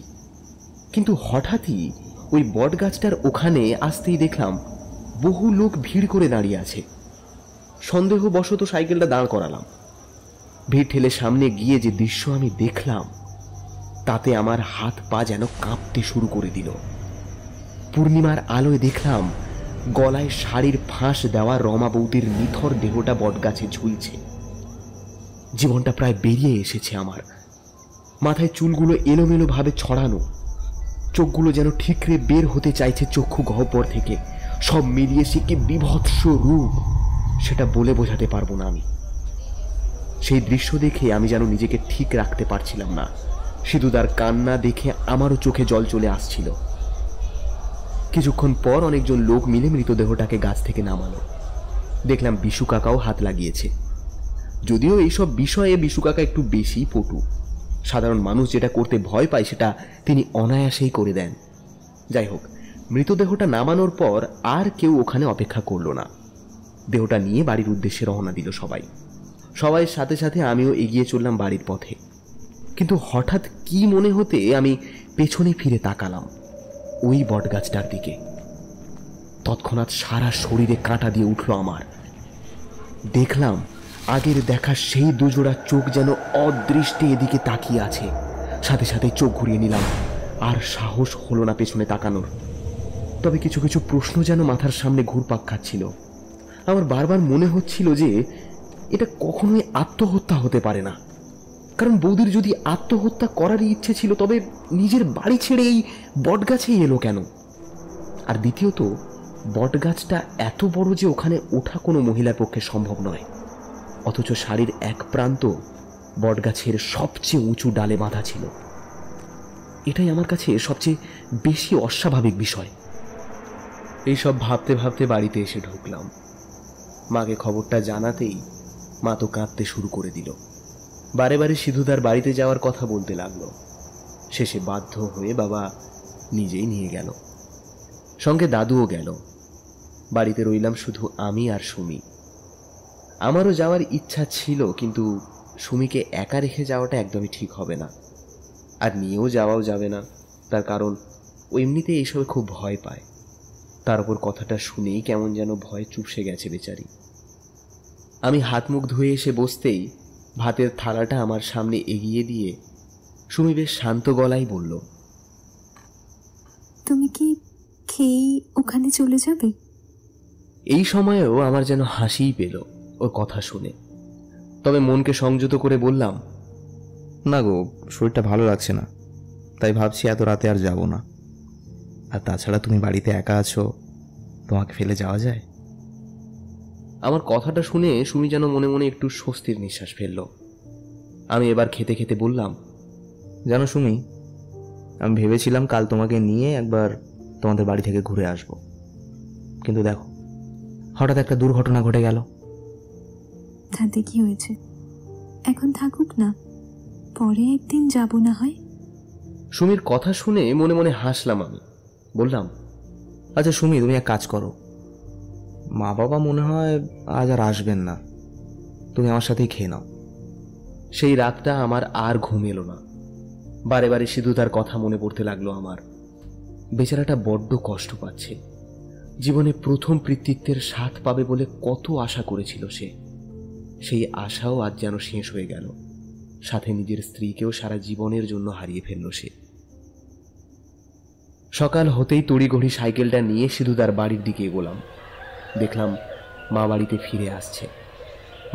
কিন্তু হঠাৎই ওই বট গাছটার ওখানে আসতেই দেখলাম বহু লোক ভিড় করে দাঁড়িয়ে আছে। সন্দেহবশত সাইকেলটা দাঁড় করালাম। ভিড় ঠেলে সামনে গিয়ে যে দৃশ্য আমি দেখলাম তাতে আমার হাত পা যেন কাঁপতে শুরু করে দিল। পূর্ণিমার আলোয় দেখলাম গলায় শাড়ির ফাঁস দেওয়া রমা বৌদির নিথর দেহটা বটগাছে ঝুলছে। জীবনটা প্রায় বেরিয়ে এসেছে আমার। মাথায় চুলগুলো এলোমেলো ভাবে ছড়ানো, চোখগুলো যেন ঠিকরে বের হতে চাইছে চক্ষু গহ্বর থেকে। সব মিলিয়ে সে কি বিভৎস রূপ, সেটা বলে বোঝাতে পারবো না আমি। সেই দৃশ্য দেখে আমি যেন নিজেকে ঠিক রাখতে পারছিলাম না। সিধুদার কান্না দেখে আমারও চোখে জল চলে আসছিল। কিছুক্ষণ পর অনেকজন লোক মিলে মৃতদেহটাকে গাছ থেকে নামালো। দেখলাম বিশু কাকাও হাত লাগিয়েছে। যদিও এইসব বিষয়ে বিশু কাকা একটু বেশি পটু। সাধারণ মানুষ যেটা করতে ভয় পায় সেটা তিনি অনায়াসেই করে দেন। যাই হোক, মৃতদেহটা নামানোর পর আর কেউ ওখানে অপেক্ষা করল না। দেহটা নিয়ে বাড়ির উদ্দেশ্যে রওনা দিল সবাই। সবাই সাথে সাথে আমিও এগিয়ে চললাম বাড়ির পথে। কিন্তু হঠাৎ কি মনে হতে আমি পেছনে ফিরে তাকালাম ওই বটগাছটার দিকে। তৎক্ষণাৎ সারা শরীরে কাঁটা দিয়ে উঠল আমার। দেখলাম আগের দেখা সেই দুজোড়া চোখ যেন অদৃষ্টে এদিকে তাকিয়ে আছে। সাথে সাথে চোখ ঘুরিয়ে নিলাম, আর সাহস হলো না পেছনে তাকানোর। তবে কিছু কিছু প্রশ্ন যেন মাথার সামনে ঘুরপাক খাচ্ছিল। আমার বারবার মনে হচ্ছিল যে এটা কখনোই আত্মহত্যা হতে পারে না, কারণ বৌদির যদি আত্মহত্যা করারই ইচ্ছে ছিল তবে নিজের বাড়ি ছেড়ে এই বটগাছেই এলো কেন? আর দ্বিতীয়ত, বটগাছটা এত বড় যে ওখানে ওঠা কোনো মহিলার পক্ষে সম্ভব নয়, অথচ শাড়ির এক প্রান্ত বটগাছের সবচেয়ে উঁচু ডালে বাঁধা ছিল। এটাই আমার কাছে সবচেয়ে বেশি অস্বাভাবিক বিষয়। এইসব ভাবতে ভাবতে বাড়িতে এসে ঢুকলাম। মাকে খবরটা জানাতেই মা তো কাঁদতে শুরু করে দিল। বারে বারে সিধুদার বাড়িতে যাওয়ার কথা বলতে লাগলো। শেষে বাধ্য হয়ে বাবা নিজেই নিয়ে গেল, সঙ্গে দাদুও গেল। বাড়িতে রইলাম শুধু আমি আর সুমি। আমারও যাওয়ার ইচ্ছা ছিল, কিন্তু সুমিকে একা রেখে যাওয়াটা একদমই ঠিক হবে না, আর নিয়েও যাওয়াও যাবে না। তার কারণ ও এমনিতে এইসবে খুব ভয় পায়। তার উপর কথাটা শুনেই কেমন যেন ভয় চুপসে গেছে বেচারি। আমি হাত মুখ ধুয়ে এসে বসতেই ভাতের থালাটা আমার সামনে এগিয়ে দিয়ে সুমি বেশ শান্ত গলায় বলল, তুমি কি খেয়েই ওখানে চলে যাবে? এই সময়েও আমার যেন হাসিই পেল ওর কথা শুনে। তবে মনকে সংযত করে বললাম, না গো, শরীরটা ভালো লাগছে না, তাই ভাবছি এত রাতে আর যাব না। আর তাছাড়া তুমি বাড়িতে একা আছো, তোমাকে ফেলে যাওয়া যায়? আমার কথাটা শুনে সুমি যেন মনে মনে একটু স্বস্তির নিঃশ্বাস ফেলল। আমি এবার খেতে খেতে বললাম, জানো সুমি, আমি ভেবেছিলাম কাল তোমাকে নিয়ে একবার তোমাদের বাড়ি থেকে ঘুরে আসব, কিন্তু দেখো হঠাৎ একটা দুর্ঘটনা ঘটে গেল। তাতে কি হয়েছে? এখন থাকুক না, পরে একদিন যাব না হয়। সুমির কথা শুনে মনে মনে হাসলাম। আমি বললাম, আচ্ছা সুমি, তুমি এক কাজ করো, মা বাবা মনে হয় আজ আর আসবেন না, তুমি আমার সাথেই খেয়ে নাও। সেই রাতটা আমার আর ঘুম এলো না। বারে বারে সিধুদার কথা মনে পড়তে লাগলো আমার। বেচারাটা বড্ড কষ্ট পাচ্ছে। জীবনে প্রথম পিতৃত্বের স্বাদ পাবে বলে কত আশা করেছিল সে। সেই আশাও আজ যেন শেষ হয়ে গেল। সাথে নিজের স্ত্রীকেও সারা জীবনের জন্য হারিয়ে ফেলল সে। সকাল হতেই তড়িঘড়ি সাইকেলটা নিয়ে সিধুদার বাড়ির দিকে এগোলাম। দেখলাম মা বাড়িতে ফিরে আসছে।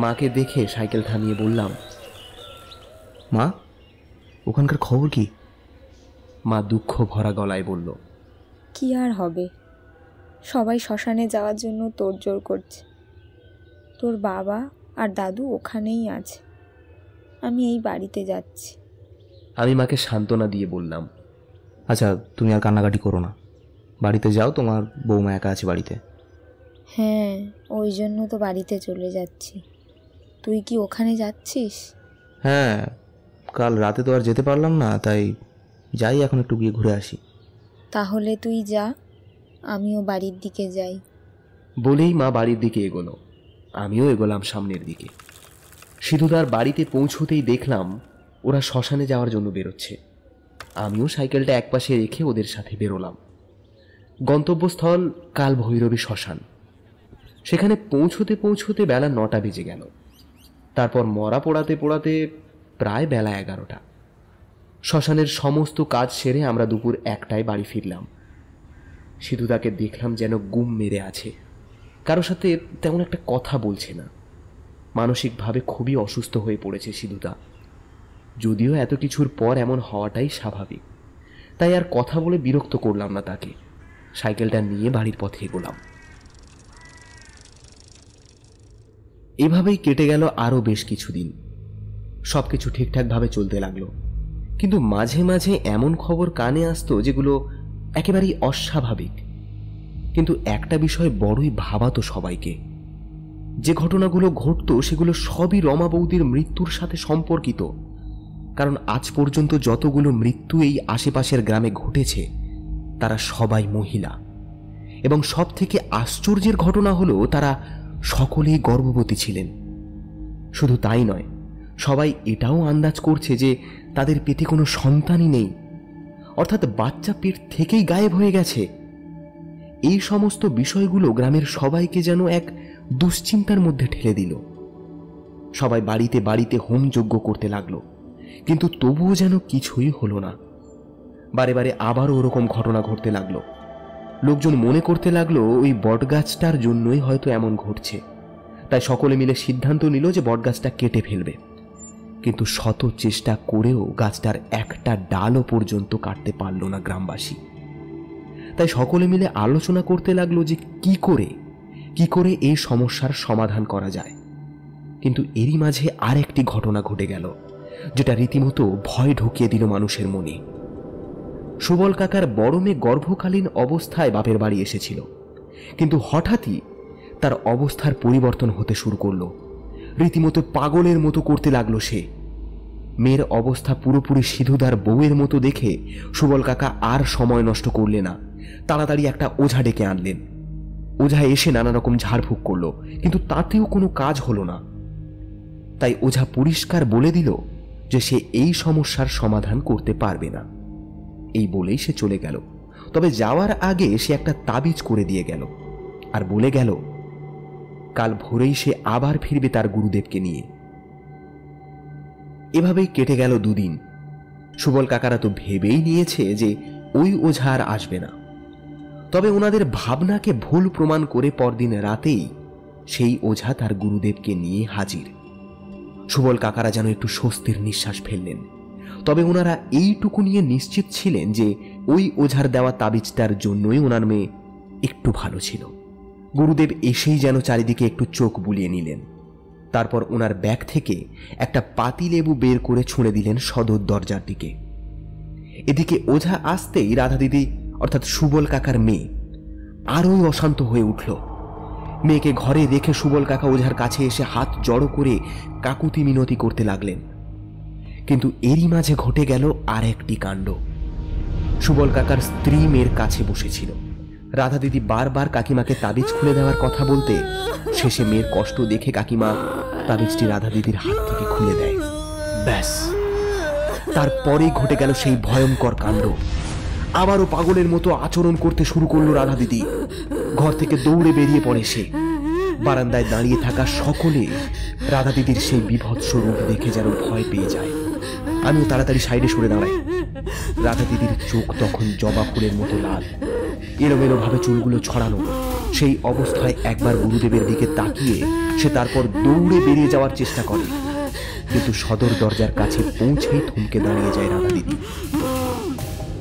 মাকে দেখে সাইকেল থামিয়ে বললাম, মা, ওখানকার খবর কি? মা দুঃখ ভরা গলায় বলল, কি আর হবে, সবাই শ্মশানে যাওয়ার জন্য তোড়জোড় করছে। তোর বাবা আর দাদু ওখানেই আছে, আমি এই বাড়িতে যাচ্ছি। আমি মাকে সান্ত্বনা দিয়ে বললাম, আচ্ছা তুমি আর কান্নাকাটি করো না, বাড়িতে যাও, তোমার বৌমা একা আছে বাড়িতে। হ্যাঁ, ওই জন্য তো বাড়িতে চলে যাচ্ছি। তুই কি ওখানে যাচ্ছিস? হ্যাঁ, কাল রাতে তো আর যেতে পারলাম না, তাই যাই এখন একটু গিয়ে ঘুরে আসি। তাহলে তুই যা, আমিও বাড়ির দিকে যাই। বলেই মা বাড়ির দিকে এগোলো। আমিও এগোলাম সামনের দিকে। সিধুদার বাড়িতে পৌঁছতেই দেখলাম ওরা শ্মশানে যাওয়ার জন্য বেরোচ্ছে। আমিও সাইকেলটা একপাশে রেখে ওদের সাথে বেরোলাম। গন্তব্যস্থল কাল ভৈরবী শ্মশান। সেখানে পৌঁছতে পৌঁছতে বেলা 9টা বেজে গেল। তারপর মরা পোড়াতে পোড়াতে প্রায় বেলা 11টা। শ্মশানের সমস্ত কাজ সেরে আমরা দুপুর 1টায় বাড়ি ফিরলাম। সিধুদাকে দেখলাম যেন গুম মেরে আছে, কারো সাথে তেমন একটা কথা বলছে না। মানসিকভাবে খুবই অসুস্থ হয়ে পড়েছে সিধুদা। যদিও এত কিছুর পর এমন হওয়াটাই স্বাভাবিক, তাই আর কথা বলে বিরক্ত করলাম না তাকে। সাইকেলটা নিয়ে বাড়ির পথে এগোলাম। এভাবেই কেটে গেল আরও বেশ কিছুদিন। সবকিছু ঠিকঠাকভাবে চলতে লাগলো, কিন্তু মাঝে মাঝে এমন খবর কানে আসতো যেগুলো একেবারেই অস্বাভাবিক। কিন্তু একটা বিষয় বড়ই ভাবাতো সবাইকে, যে ঘটনাগুলো ঘটত সেগুলো সবই রমা বৌদির মৃত্যুর সাথে সম্পর্কিত, কারণ আজ পর্যন্ত যতগুলো মৃত্যু এই আশেপাশের গ্রামে ঘটেছে তারা সবাই মহিলা, এবং সব থেকে আশ্চর্যের ঘটনা হলো তারা সকলেই গর্ভবতী ছিলেন। শুধু তাই নয়, সবাই এটাও আন্দাজ করছে যে তাদের পেটে কোনো সন্তানই নেই, অর্থাৎ বাচ্চা পেট থেকেই গায়েব হয়ে গেছে। এই সমস্ত বিষয়গুলো গ্রামের সবাইকে যেন এক দুশ্চিন্তার মধ্যে ঠেলে দিল। সবাই বাড়িতে বাড়িতে হোমযজ্ঞ করতে লাগলো, কিন্তু তবুও যেন কিছুই হলো না। বারে বারে আবারও ওরকম ঘটনা ঘটতে লাগলো। লোকজন মনে করতে লাগলো ওই বটগাছটার জন্যই হয়তো এমন ঘটছে, তাই সকলে মিলে সিদ্ধান্ত নিল যে বটগাছটা কেটে ফেলবে। কিন্তু শত চেষ্টা করেও গাছটার একটা ডালও পর্যন্ত কাটতে পারল না গ্রামবাসী। তাই সকলে মিলে আলোচনা করতে লাগলো যে কি করে এই সমস্যার সমাধান করা যায়। কিন্তু এরই মাঝে আরেকটি ঘটনা ঘটে গেল, যেটা রীতিমতো ভয় ঢুকিয়ে দিল মানুষের মনে। সুবল কাকার বড় মেয়ে গর্ভকালীন অবস্থায় বাপের বাড়ি এসেছিল, কিন্তু হঠাৎই তার অবস্থার পরিবর্তন হতে শুরু করলো। রীতিমতো পাগলের মতো করতে লাগলো সে। মেয়ের অবস্থা পুরোপুরি সিধুদার বউয়ের মতো দেখে সুবল কাকা আর সময় নষ্ট করলে না, তাড়াতাড়ি একটা ওঝা ডেকে আনলেন। ওঝা এসে নানা রকম ঝাড়ফুঁক করলো, কিন্তু তাতেও কোনো কাজ হলো না। তাই ওঝা পরিষ্কার বলে দিল যে সে এই সমস্যার সমাধান করতে পারবে না। এই বলেই সে চলে গেল। তবে যাওয়ার আগে সে একটা তাবিজ করে দিয়ে গেল, আর বলে গেল কাল ভোরেই সে আবার ফিরবে তার গুরুদেবকে নিয়ে। এভাবেই কেটে গেল দুদিন। সুবল কাকারা তো ভেবেই নিয়েছে যে ওই ওঝা আর আসবে না। তবে ওনাদের ভাবনাকে ভুল প্রমাণ করে পরদিন রাতেই সেই ওঝা তার গুরুদেবকে নিয়ে হাজির। সুবল কাকারা যেন একটু স্বস্তির নিঃশ্বাস ফেললেন। তবে ওনারা এইটুকু নিয়ে নিশ্চিত ছিলেন যে ওই ওঝার দেওয়া তাবিজটার জন্যই ওনার মেয়ে একটু ভালো ছিল। গুরুদেব এসেই যেন চারিদিকে একটু চোখ বুলিয়ে নিলেন। তারপর ওনার ব্যাগ থেকে একটা পাতিলেবু বের করে ছুঁড়ে দিলেন সদর দরজার দিকে। এদিকে ওঝা আসতেই রাধা দিদি অর্থাৎ সুবল কাকার মেয়ে আরোই অশান্ত হয়ে উঠল। মেয়েকে ঘরে রেখে সুবল কাকা ওঝার কাছে এসে হাত জড়ো করে কাকুতি মিনতি করতে লাগলেন। কিন্তু এরই মাঝে ঘটে গেল আর একটি কাণ্ড। সুবল কাকার স্ত্রী মেয়ের কাছে বসেছিল। রাধা দিদি বারবার কাকিমাকে তাবিজ খুলে দেওয়ার কথা বলতে শেষে মেয়ের কষ্ট দেখে কাকিমা তাবিজটি রাধা দিদির হাত থেকে খুলে দেয়। ব্যাস, তারপরেই ঘটে গেল সেই ভয়ঙ্কর কাণ্ড। আবারও পাগলের মতো আচরণ করতে শুরু করলো রাধা দিদি। ঘর থেকে দৌড়ে বেরিয়ে পড়ে সে। বারান্দায় দাঁড়িয়ে থাকা সকলে রাধা দিদির সেই বিভৎস রূপ দেখে যেন ভয় পেয়ে যায়। আমিও তাড়াতাড়ি সাইডে সরে দাঁড়াই। রাধা দিদির চোখ তখন জবা ফুলের মতো লাল, এলোমেলো ভাবে চুলগুলো ছড়ানো। সেই অবস্থায় একবার গুরুদেবের দিকে তাকিয়ে সে তারপর দৌড়ে বেরিয়ে যাওয়ার চেষ্টা করে, কিন্তু সদর দরজার কাছে পৌঁছেই থমকে দাঁড়িয়ে যায় রাধা দিদি।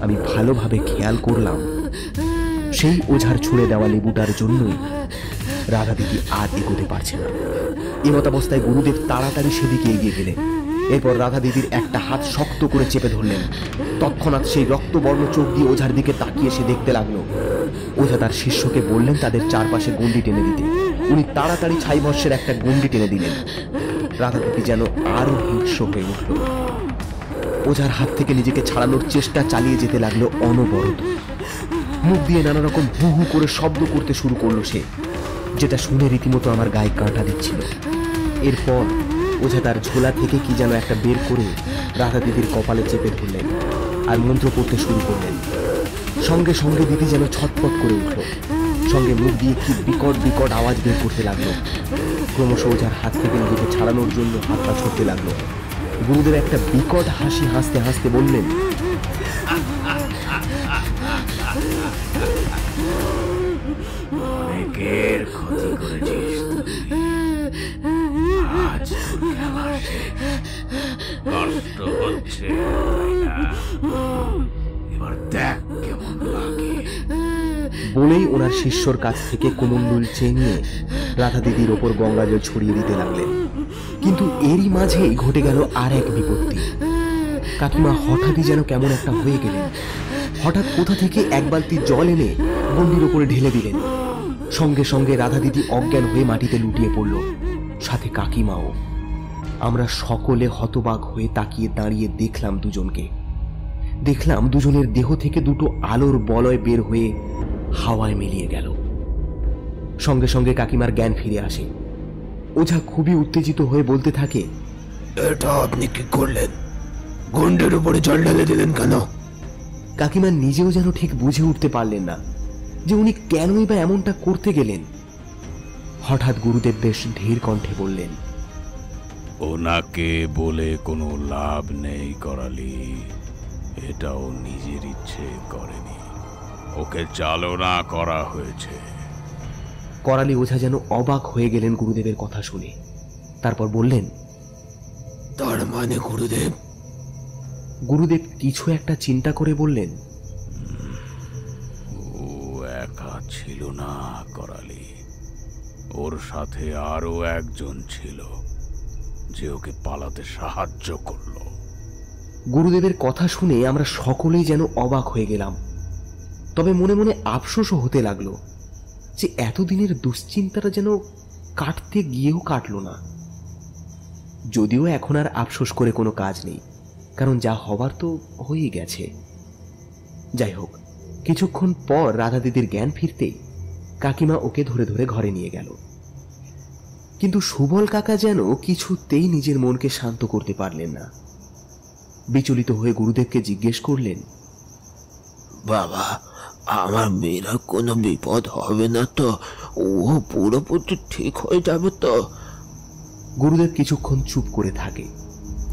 আমি ভালোভাবে খেয়াল করলাম সেই ওঝার ছুঁড়ে দেওয়া লেবুটার জন্যই রাধা দিদি আর এগোতে পারছে না। এমতাবস্থায় গুরুদেব তাড়াতাড়ি সেদিকে এগিয়ে গেলেন। এরপর রাধা দিদির একটা হাত শক্ত করে চেপে ধরলেন। তৎক্ষণাৎ সেই রক্তবর্ণ চোখ দিয়ে ওঝার দিকে তাকিয়ে সে দেখতে লাগলো। ওঝা তার শিষ্যকে বললেন তাদের চারপাশে গণ্ডি টেনে দিতে। উনি তাড়াতাড়ি ছাই ভস্যের একটা গণ্ডি টেনে দিলেন। রাধা দিদি যেন আরো হিংস্র হয়ে উঠল। ওঝার হাত থেকে নিজেকে ছাড়ানোর চেষ্টা চালিয়ে যেতে লাগলো অনবরত। মুখ দিয়ে নানা রকম হু হু করে শব্দ করতে শুরু করলো সে, যেটা শুনে রীতিমতো আমার গায়ে কাঁটা দিচ্ছিল। এরপর ওঝা তার ঝোলা থেকে কি যেন একটা বের করে রাধা দিদির কপালে চেপে ধরলেন আর মন্ত্র পড়তে শুরু করলেন। সঙ্গে সঙ্গে দিদি যেন ছটপট করে উঠল, সঙ্গে মুখ দিয়ে কি বিকট বিকট আওয়াজ বের করতে লাগলো। ক্রমশ ওঝার হাত থেকে নিজেকে ছাড়ানোর জন্য হাত পা ছুটতে লাগলো। গুরুদেব একটা বিকট হাসি হাসতে হাসতে বললেন, অনেকের ক্ষতি করেছিস, আজ তোর খেলা শেষ। কষ্ট হচ্ছে তাই না? এবার দেখ কেমন লাগে। বলেই ওনার শিষ্যর কাছ থেকে কুমণ্ডল চেয়ে নিয়ে রাধা দিদির ওপর গঙ্গাজল ছড়িয়ে দিতে লাগলেন। কিন্তু এরই মাঝেই ঘটে গেল আর এক বিপত্তি। কাকিমা হঠাৎই যেন কেমন একটা হয়ে গেলেন। হঠাৎ কোথা থেকে এক বালতি জল এনে গণ্ডির ওপরে ঢেলে দিলেন। সঙ্গে সঙ্গে রাধা দিদি অজ্ঞান হয়ে মাটিতে লুটিয়ে পড়ল, সাথে কাকিমাও। আমরা সকলে হতবাক হয়ে তাকিয়ে দাঁড়িয়ে দেখলাম দুজনকে। দেখলাম দুজনের দেহ থেকে দুটো আলোর বলয় বের হয়ে হাওয়ায় মিলিয়ে গেল। সঙ্গে সঙ্গে কাকিমার জ্ঞান ফিরে আসে। ওঝা খুবই উত্তেজিত হয়ে বলতে থাকে, এটা আপনি কি করলেন? গন্ডের উপরে জল ঢেলে দিলেন কেন? কাকিমা নিজেও যেন ঠিক বুঝে উঠতে পারলেন না যে উনি কেনই বা এমনটা করতে গেলেন। হঠাৎ গুরুদেব বেশ ধীর কণ্ঠে বললেন, ওনাকে বলে কোনো লাভ নেই করালি, এটাও নিজের ইচ্ছে করেনি, ওকে চালনা করা হয়েছে। করালি ওঝা যেন অবাক হয়ে গেলেন গুরুদেবের কথা শুনে। তারপর বললেন, তার মানে গুরুদেব? গুরুদেব কিছু একটা চিন্তা করে বললেন, ও একা ছিল না করালি, ওর সাথে আরো একজন ছিল যে ওকে পালাতে সাহায্য করলো। গুরুদেবের কথা শুনে আমরা সকলেই যেন অবাক হয়ে গেলাম। তবে মনে মনে আফসোসও হতে লাগলো যে এতদিনের দুশ্চিন্তাটা যেন কাটতে গিয়েও কাটল না। যদিও এখন আর আফসোস করে কোনো কাজ নেই, কারণ যা হবার তো হয়েই গেছে। যাই হোক, কিছুক্ষণ পর রাধা দিদির জ্ঞান ফিরতেই কাকিমা ওকে ধরে ধরে ঘরে নিয়ে গেল। কিন্তু সুবল কাকা যেন কিছুতেই নিজের মনকে শান্ত করতে পারলেন না। বিচলিত হয়ে গুরুদেবকে জিজ্ঞেস করলেন, বাবা, আমার মেয়েরা কোনো বিপদ হবে না তো? ও পুরোপুরি ঠিক হয়ে যাবে তো? গুরুদেব কিছুক্ষণ চুপ করে থাকে,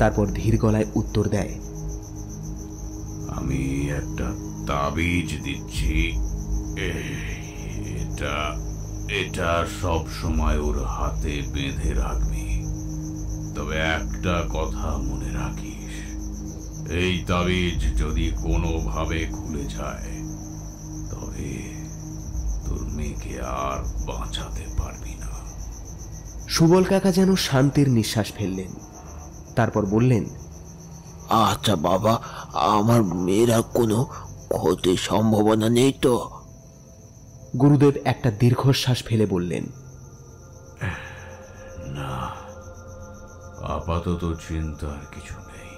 তারপর ধীর গলায় উত্তর দেয়, আমি একটা তাবিজ দিচ্ছি, এটা এটা সব সময় ওর হাতে বেঁধে রাখবি। তবে একটা কথা মনে রাখিস, এই তাবিজ যদি কোনোভাবে খুলে যায় তবে তোর মেয়েকে আর বাঁচাতে পারবি না। সুবল কাকা যেন শান্তির নিঃশ্বাস ফেললেন। তারপর বললেন, আচ্ছা বাবা, আমার মেয়েরা কোনো ক্ষতির সম্ভাবনা নেই তো? গুরুদেব একটা দীর্ঘশ্বাস ফেলে বললেন, না, আপাতত চিন্তার কিছু নেই।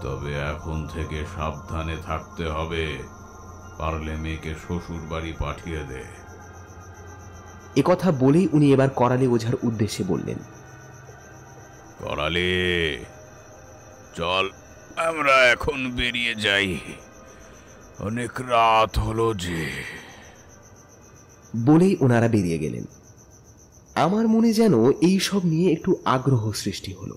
তবে এখন থেকে সাবধানে থাকতে হবে, পারলে মেয়েকে শ্বশুর বাড়ি পাঠিয়ে দে। একথা বলেই উনি এবার করালি ওঝার উদ্দেশ্যে বললেন, করালি, চল আমরা এখন বেরিয়ে যাই, অনেক রাত হলো যে। বলেই ওনারা বেরিয়ে গেলেন। আমার মনে যেন এই সব নিয়ে একটু আগ্রহ সৃষ্টি হলো।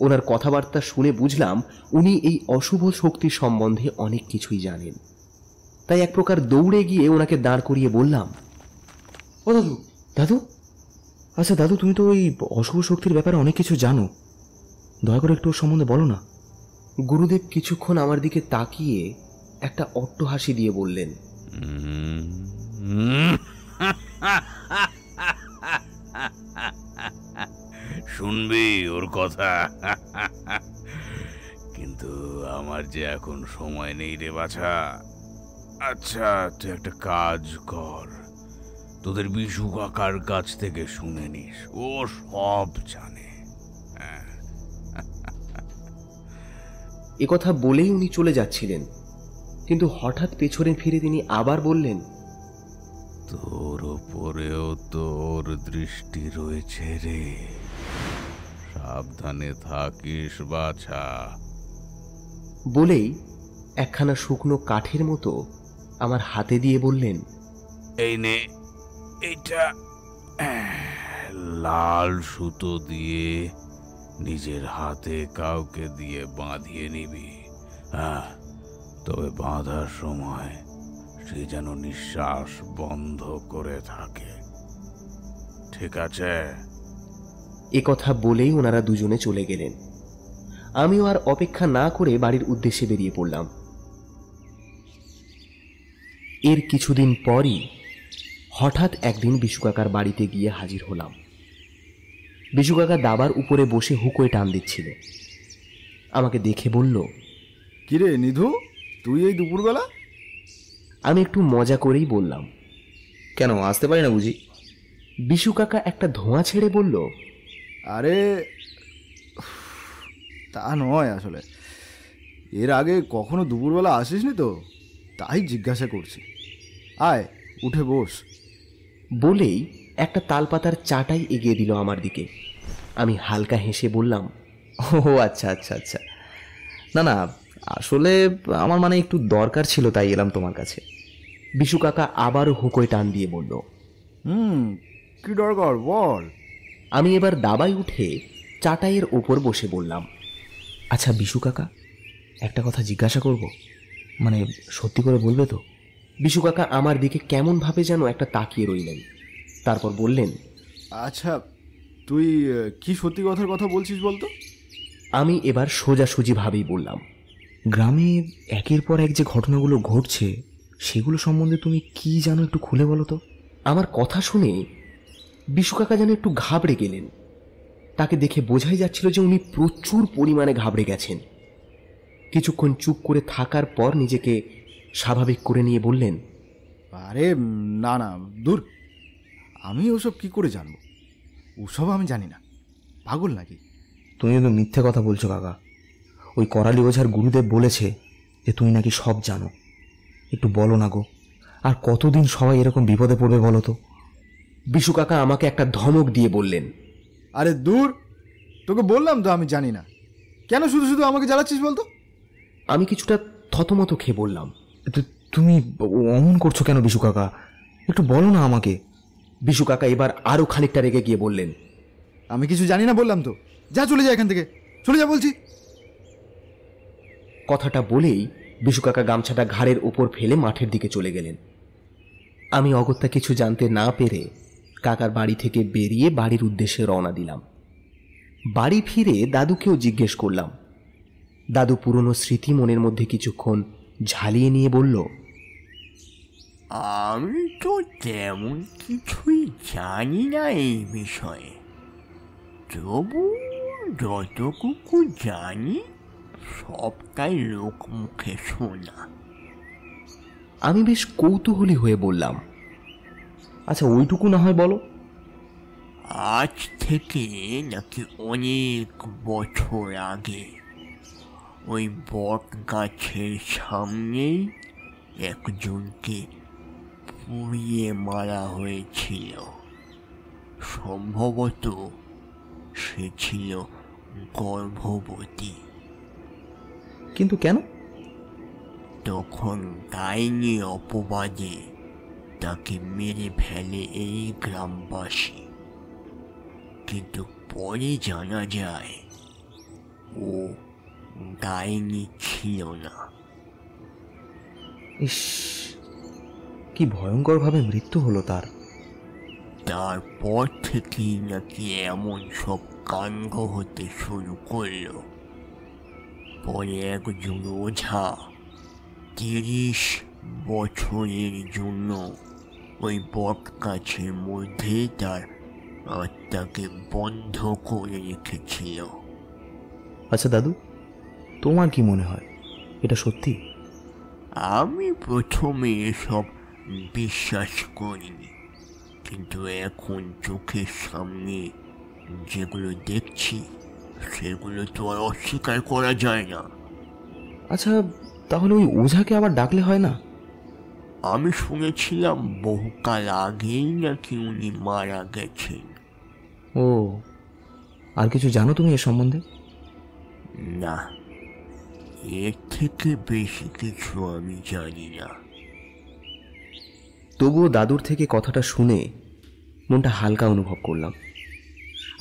ওনার কথাবার্তা শুনে বুঝলাম উনি এই অশুভ শক্তি সম্বন্ধে অনেক কিছুই জানেন। তাই এক প্রকার দৌড়ে গিয়ে ওনাকে দাঁড় করিয়ে বললাম, ও দাদু, দাদু, আচ্ছা দাদু, তুমি তো ওই অশুভ শক্তির ব্যাপারে অনেক কিছু জানো, দয়া করে একটু ওর সম্বন্ধে বলো না। গুরুদেব কিছুক্ষণ আমার দিকে তাকিয়ে একটা অট্ট হাসি দিয়ে বললেন, শুনবি ওর কথা? কিন্তু আমার যে এখন সময় নেই রে বাছা। আচ্ছা, তুই একটা কাজ কর, তোদের বিশু কাকার কাছ থেকে শুনে নিস, ও সব জানে। একথা বলেই উনি চলে যাচ্ছিলেন, কিন্তু হঠাৎ পেছনে ফিরে তিনি আবার বললেন, তোর ওপরেও তোর দৃষ্টি রয়েছে রে, সাবধানে থাকিস বাছা। বলেই একখানা শুকনো কাঠের মতো আমার হাতে দিয়ে বললেন, এই নে, এইটা লাল সুতো দিয়ে নিজের হাতে কাউকে দিয়ে বাঁধিয়ে নিবি। হ্যাঁ, তবে বাঁধার সময় সে যেন নিঃশ্বাস বন্ধ করে থাকে, ঠিক আছে? একথা বলেই ওনারা দুজনে চলে গেলেন। আমিও আর অপেক্ষা না করে বাড়ির উদ্দেশ্যে বেরিয়ে পড়লাম। এর কিছুদিন পরই হঠাৎ একদিন বিশুকাকার বাড়িতে গিয়ে হাজির হলাম। বিশুকাকা দাবার উপরে বসে হুকোয় টান দিচ্ছিল। আমাকে দেখে বলল, কিরে নিধু, তুই এই দুপুরবেলা? আমি একটু মজা করেই বললাম, কেন আসতে পারি না বুঝি? বিশু কাকা একটা ধোঁয়া ছেড়ে বলল, আরে তা নয়, আসলে এর আগে কখনো দুপুরবেলা আসিসনি তো, তাই জিজ্ঞাসা করছি। আয় উঠে বস। বলেই একটা তালপাতার চাটাই এগিয়ে দিল আমার দিকে। আমি হালকা হেসে বললাম, ও আচ্ছা আচ্ছা আচ্ছা, না না, আসলে আমার মানে একটু দরকার ছিল, তাই এলাম তোমার কাছে। বিশু কাকা আবারও হুঁকোয় টান দিয়ে বলল, কি দরকার বল। আমি এবার দাবায় উঠে চাটাইয়ের ওপর বসে বললাম, আচ্ছা বিশু কাকা, একটা কথা জিজ্ঞাসা করব, মানে সত্যি করে বলবে তো? বিশু কাকা আমার দিকে কেমন ভাবে যেন একটা তাকিয়ে রইলেন, তারপর বললেন, আচ্ছা তুই কি সত্যি কথার কথা বলছিস বলতো? আমি এবার সোজাসুজি ভাবেই বললাম, গ্রামে একের পর এক যে ঘটনাগুলো ঘটছে সেগুলো সম্বন্ধে তুমি কি জানো, একটু খুলে বলো তো। আমার কথা শুনে বিশু কাকা যেন একটু ঘাবড়ে গেলেন। তাকে দেখে বোঝাই যাচ্ছিল যে উনি প্রচুর পরিমাণে ঘাবড়ে গেছেন। কিছুক্ষণ চুপ করে থাকার পর নিজেকে স্বাভাবিক করে নিয়ে বললেন, আরে না না, দূর, আমি ওসব কি করে জানবো? ওসব আমি জানি না, পাগল নাকি? তুমি তো মিথ্যে কথা বলছো কাকা। ওই করালি ওঝার গুরুদেব বলেছে যে তুমি নাকি সব জানো। একটু বলো না গো, আর কতদিন সবাই এরকম বিপদে পড়বে বলো তো? বিশু কাকা আমাকে একটা ধমক দিয়ে বললেন, আরে দূর, তোকে বললাম তো আমি জানি না, কেন শুধু শুধু আমাকে জ্বালাচ্ছিস বলতো? আমি কিছুটা থতমত খেয়ে বললাম, তুমি অমন করছো কেন বিশু কাকা? একটু বলো না আমাকে। বিশু কাকা এবার আরো খানিকটা রেগে গিয়ে বললেন, আমি কিছু জানি না বললাম তো, যা চলে যা এখান থেকে, চলে যা বলছি। কথাটা বলেই বিশু কাকা গামছাটা ঘাড়ের উপর ফেলে মাঠের দিকে চলে গেলেন। আমি অগত্যা কিছু জানতে না পেরে কাকার বাড়ি থেকে বেরিয়ে বাড়ির উদ্দেশ্যে রওনা দিলাম। বাড়ি ফিরে দাদুকেও জিজ্ঞেস করলাম। দাদু পুরনো স্মৃতি মনের মধ্যে কিছুক্ষণ ঝালিয়ে নিয়ে বলল, আমি তো তেমন কিছুই জানি না এই বিষয়ে, তবু যতটুকু জানি সবটাই লোক মুখে শোনা। আমি বেশ কৌতূহলী হয়ে বললাম, আচ্ছা ওইটুকু না হয় বলো। আজ থেকে নাকি অনেক বছর আগে ওই বট গাছের সামনেই একজনকে পুড়িয়ে মারা হয়েছিল। সম্ভবত সে ছিল গর্ভবতী। কিন্তু কেন? তখন ডাইনি অপবাদে তাকে মেরে ফেলে এই গ্রামবাসী, কিন্তু পরে জানা যায় ও ডাইনি ছিল না। ইস, কি ভয়ঙ্করভাবে মৃত্যু হলো তার। তারপর থেকেই নাকি এমন সব কাণ্ড হতে শুরু করলো। পরে একজন ওঝা 30 বছরের জন্য ওই বট গাছের মধ্যে তার আত্মাকে বন্ধ করে রেখেছিল। আচ্ছা দাদু, তোমার কি মনে হয় এটা সত্যি? আমি প্রথমে এসব বিশ্বাস করিনি, কিন্তু এখন চোখের সামনে যেগুলো দেখছি সেগুলো তো আর অস্বীকার করা যায় না। আচ্ছা তাহলে ওই ওঝাকে আবার ডাকলে হয় না? আমি শুনেছিলাম বহুকাল আগেই নাকি উনি মারা গেছেন। ও, আর কিছু জানো তুমি এ সম্বন্ধে? না, এর থেকে বেশি কিছু আমি জানি না। তবুও দাদুর থেকে কথাটা শুনে মনটা হালকা অনুভব করলাম।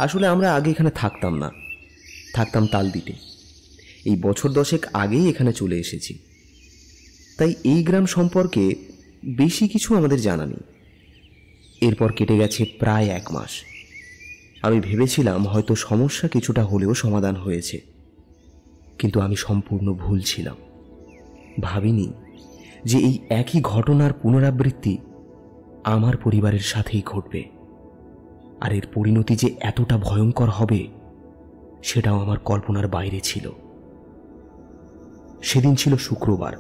আসলে আমরা আগে এখানে থাকতাম না, থাকতাম তালদিতে। এই বছর 10 আগেই এখানে চলে এসেছি, তাই এই গ্রাম সম্পর্কে বেশি কিছু আমাদের জানা নেই। এরপর কেটে গেছে প্রায় 1 মাস। আমি ভেবেছিলাম হয়তো সমস্যা কিছুটা হলেও সমাধান হয়েছে, কিন্তু আমি সম্পূর্ণ ভুল ছিলাম। ভাবিনি যে এই একই ঘটনার পুনরাবৃত্তি আমার পরিবারের সাথেই ঘটবে, আর এর পরিণতি যে এতটা ভয়ঙ্কর হবে সেটাও আমার কল্পনার বাইরে ছিল। সেদিন ছিল শুক্রবার।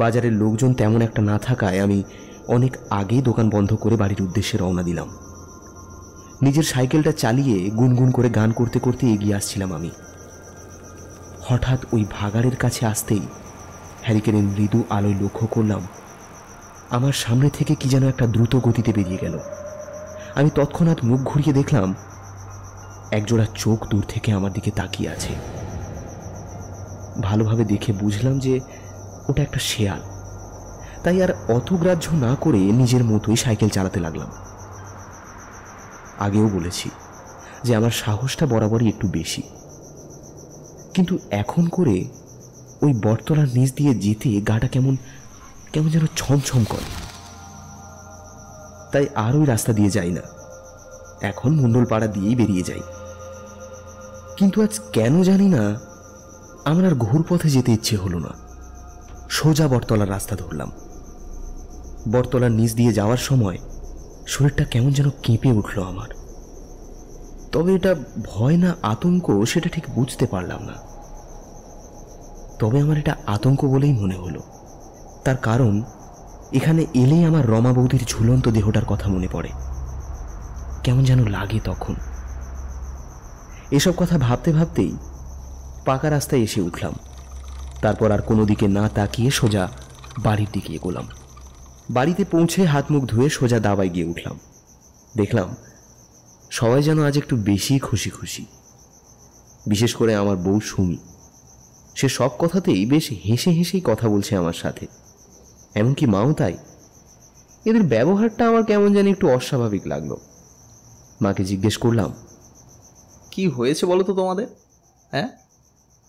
বাজারের লোকজন তেমন একটা না থাকায় আমি অনেক আগেই দোকান বন্ধ করে বাড়ির উদ্দেশ্যে রওনা দিলাম। নিজের সাইকেলটা চালিয়ে গুনগুন করে গান করতে করতে এগিয়ে আসছিলাম আমি। হঠাৎ ওই ভাগাড়ের কাছে আসতেই হ্যারিকেনের মৃদু আলোয় লক্ষ্য করলাম আমার সামনে থেকে কি যেন একটা দ্রুত গতিতে বেরিয়ে গেল। আমি তৎক্ষণাৎ মুখ ঘুরিয়ে দেখলাম একজোড়া চোখ দূর থেকে আমার দিকে তাকিয়ে আছে। ভালোভাবে দেখে বুঝলাম যে ওটা একটা শেয়াল। তাই আর অত গ্রাহ্য না করে নিজের মতোই সাইকেল চালাতে লাগলাম। আগেও বলেছি যে আমার সাহসটা বরাবরই একটু বেশি, কিন্তু এখন করে ওই বটতলার নিচ দিয়ে যেতে গাটা কেমন কেমন যেন ছমছম করে। তাই আর ওই রাস্তা দিয়ে যাই না, এখন মণ্ডলপাড়া দিয়েই বেরিয়ে যাই। কিন্তু আজ কেন জানি না আমার আর ঘুরপথে যেতে ইচ্ছে হলো না। সোজা বটতলার রাস্তা ধরলাম। বটতলার নিচ দিয়ে যাওয়ার সময় শরীরটা কেমন যেন কেঁপে উঠল আমার। তবে এটা ভয় না আতঙ্ক সেটা ঠিক বুঝতে পারলাম না। তবে আমার এটা আতঙ্ক বলেই মনে হলো। তার কারণ এখানে এলেই আমার রমা বৌদির ঝুলন্ত দেহটার কথা মনে পড়ে। কেমন যেন লাগে তখন। এসব কথা ভাবতে ভাবতেই পাকা রাস্তায় এসে উঠলাম। তারপর আর কোনো দিকে না তাকিয়ে সোজা বাড়ির দিকে এগোলাম। বাড়িতে পৌঁছে হাত মুখ ধুয়ে সোজা দাবায় গিয়ে উঠলাম। দেখলাম সবাই যেন আজ একটু বেশি খুশি খুশি। বিশেষ করে আমার বউ সুমি। সে সব কথাতেই বেশ হেসে হেসেই কথা বলছে আমার সাথে, এমনকি মাও তাই। এদের ব্যবহারটা আমার কেমন জানি একটু অস্বাভাবিক লাগলো। মাকে জিজ্ঞেস করলাম, কি হয়েছে বলো তো তোমাদের? হ্যাঁ,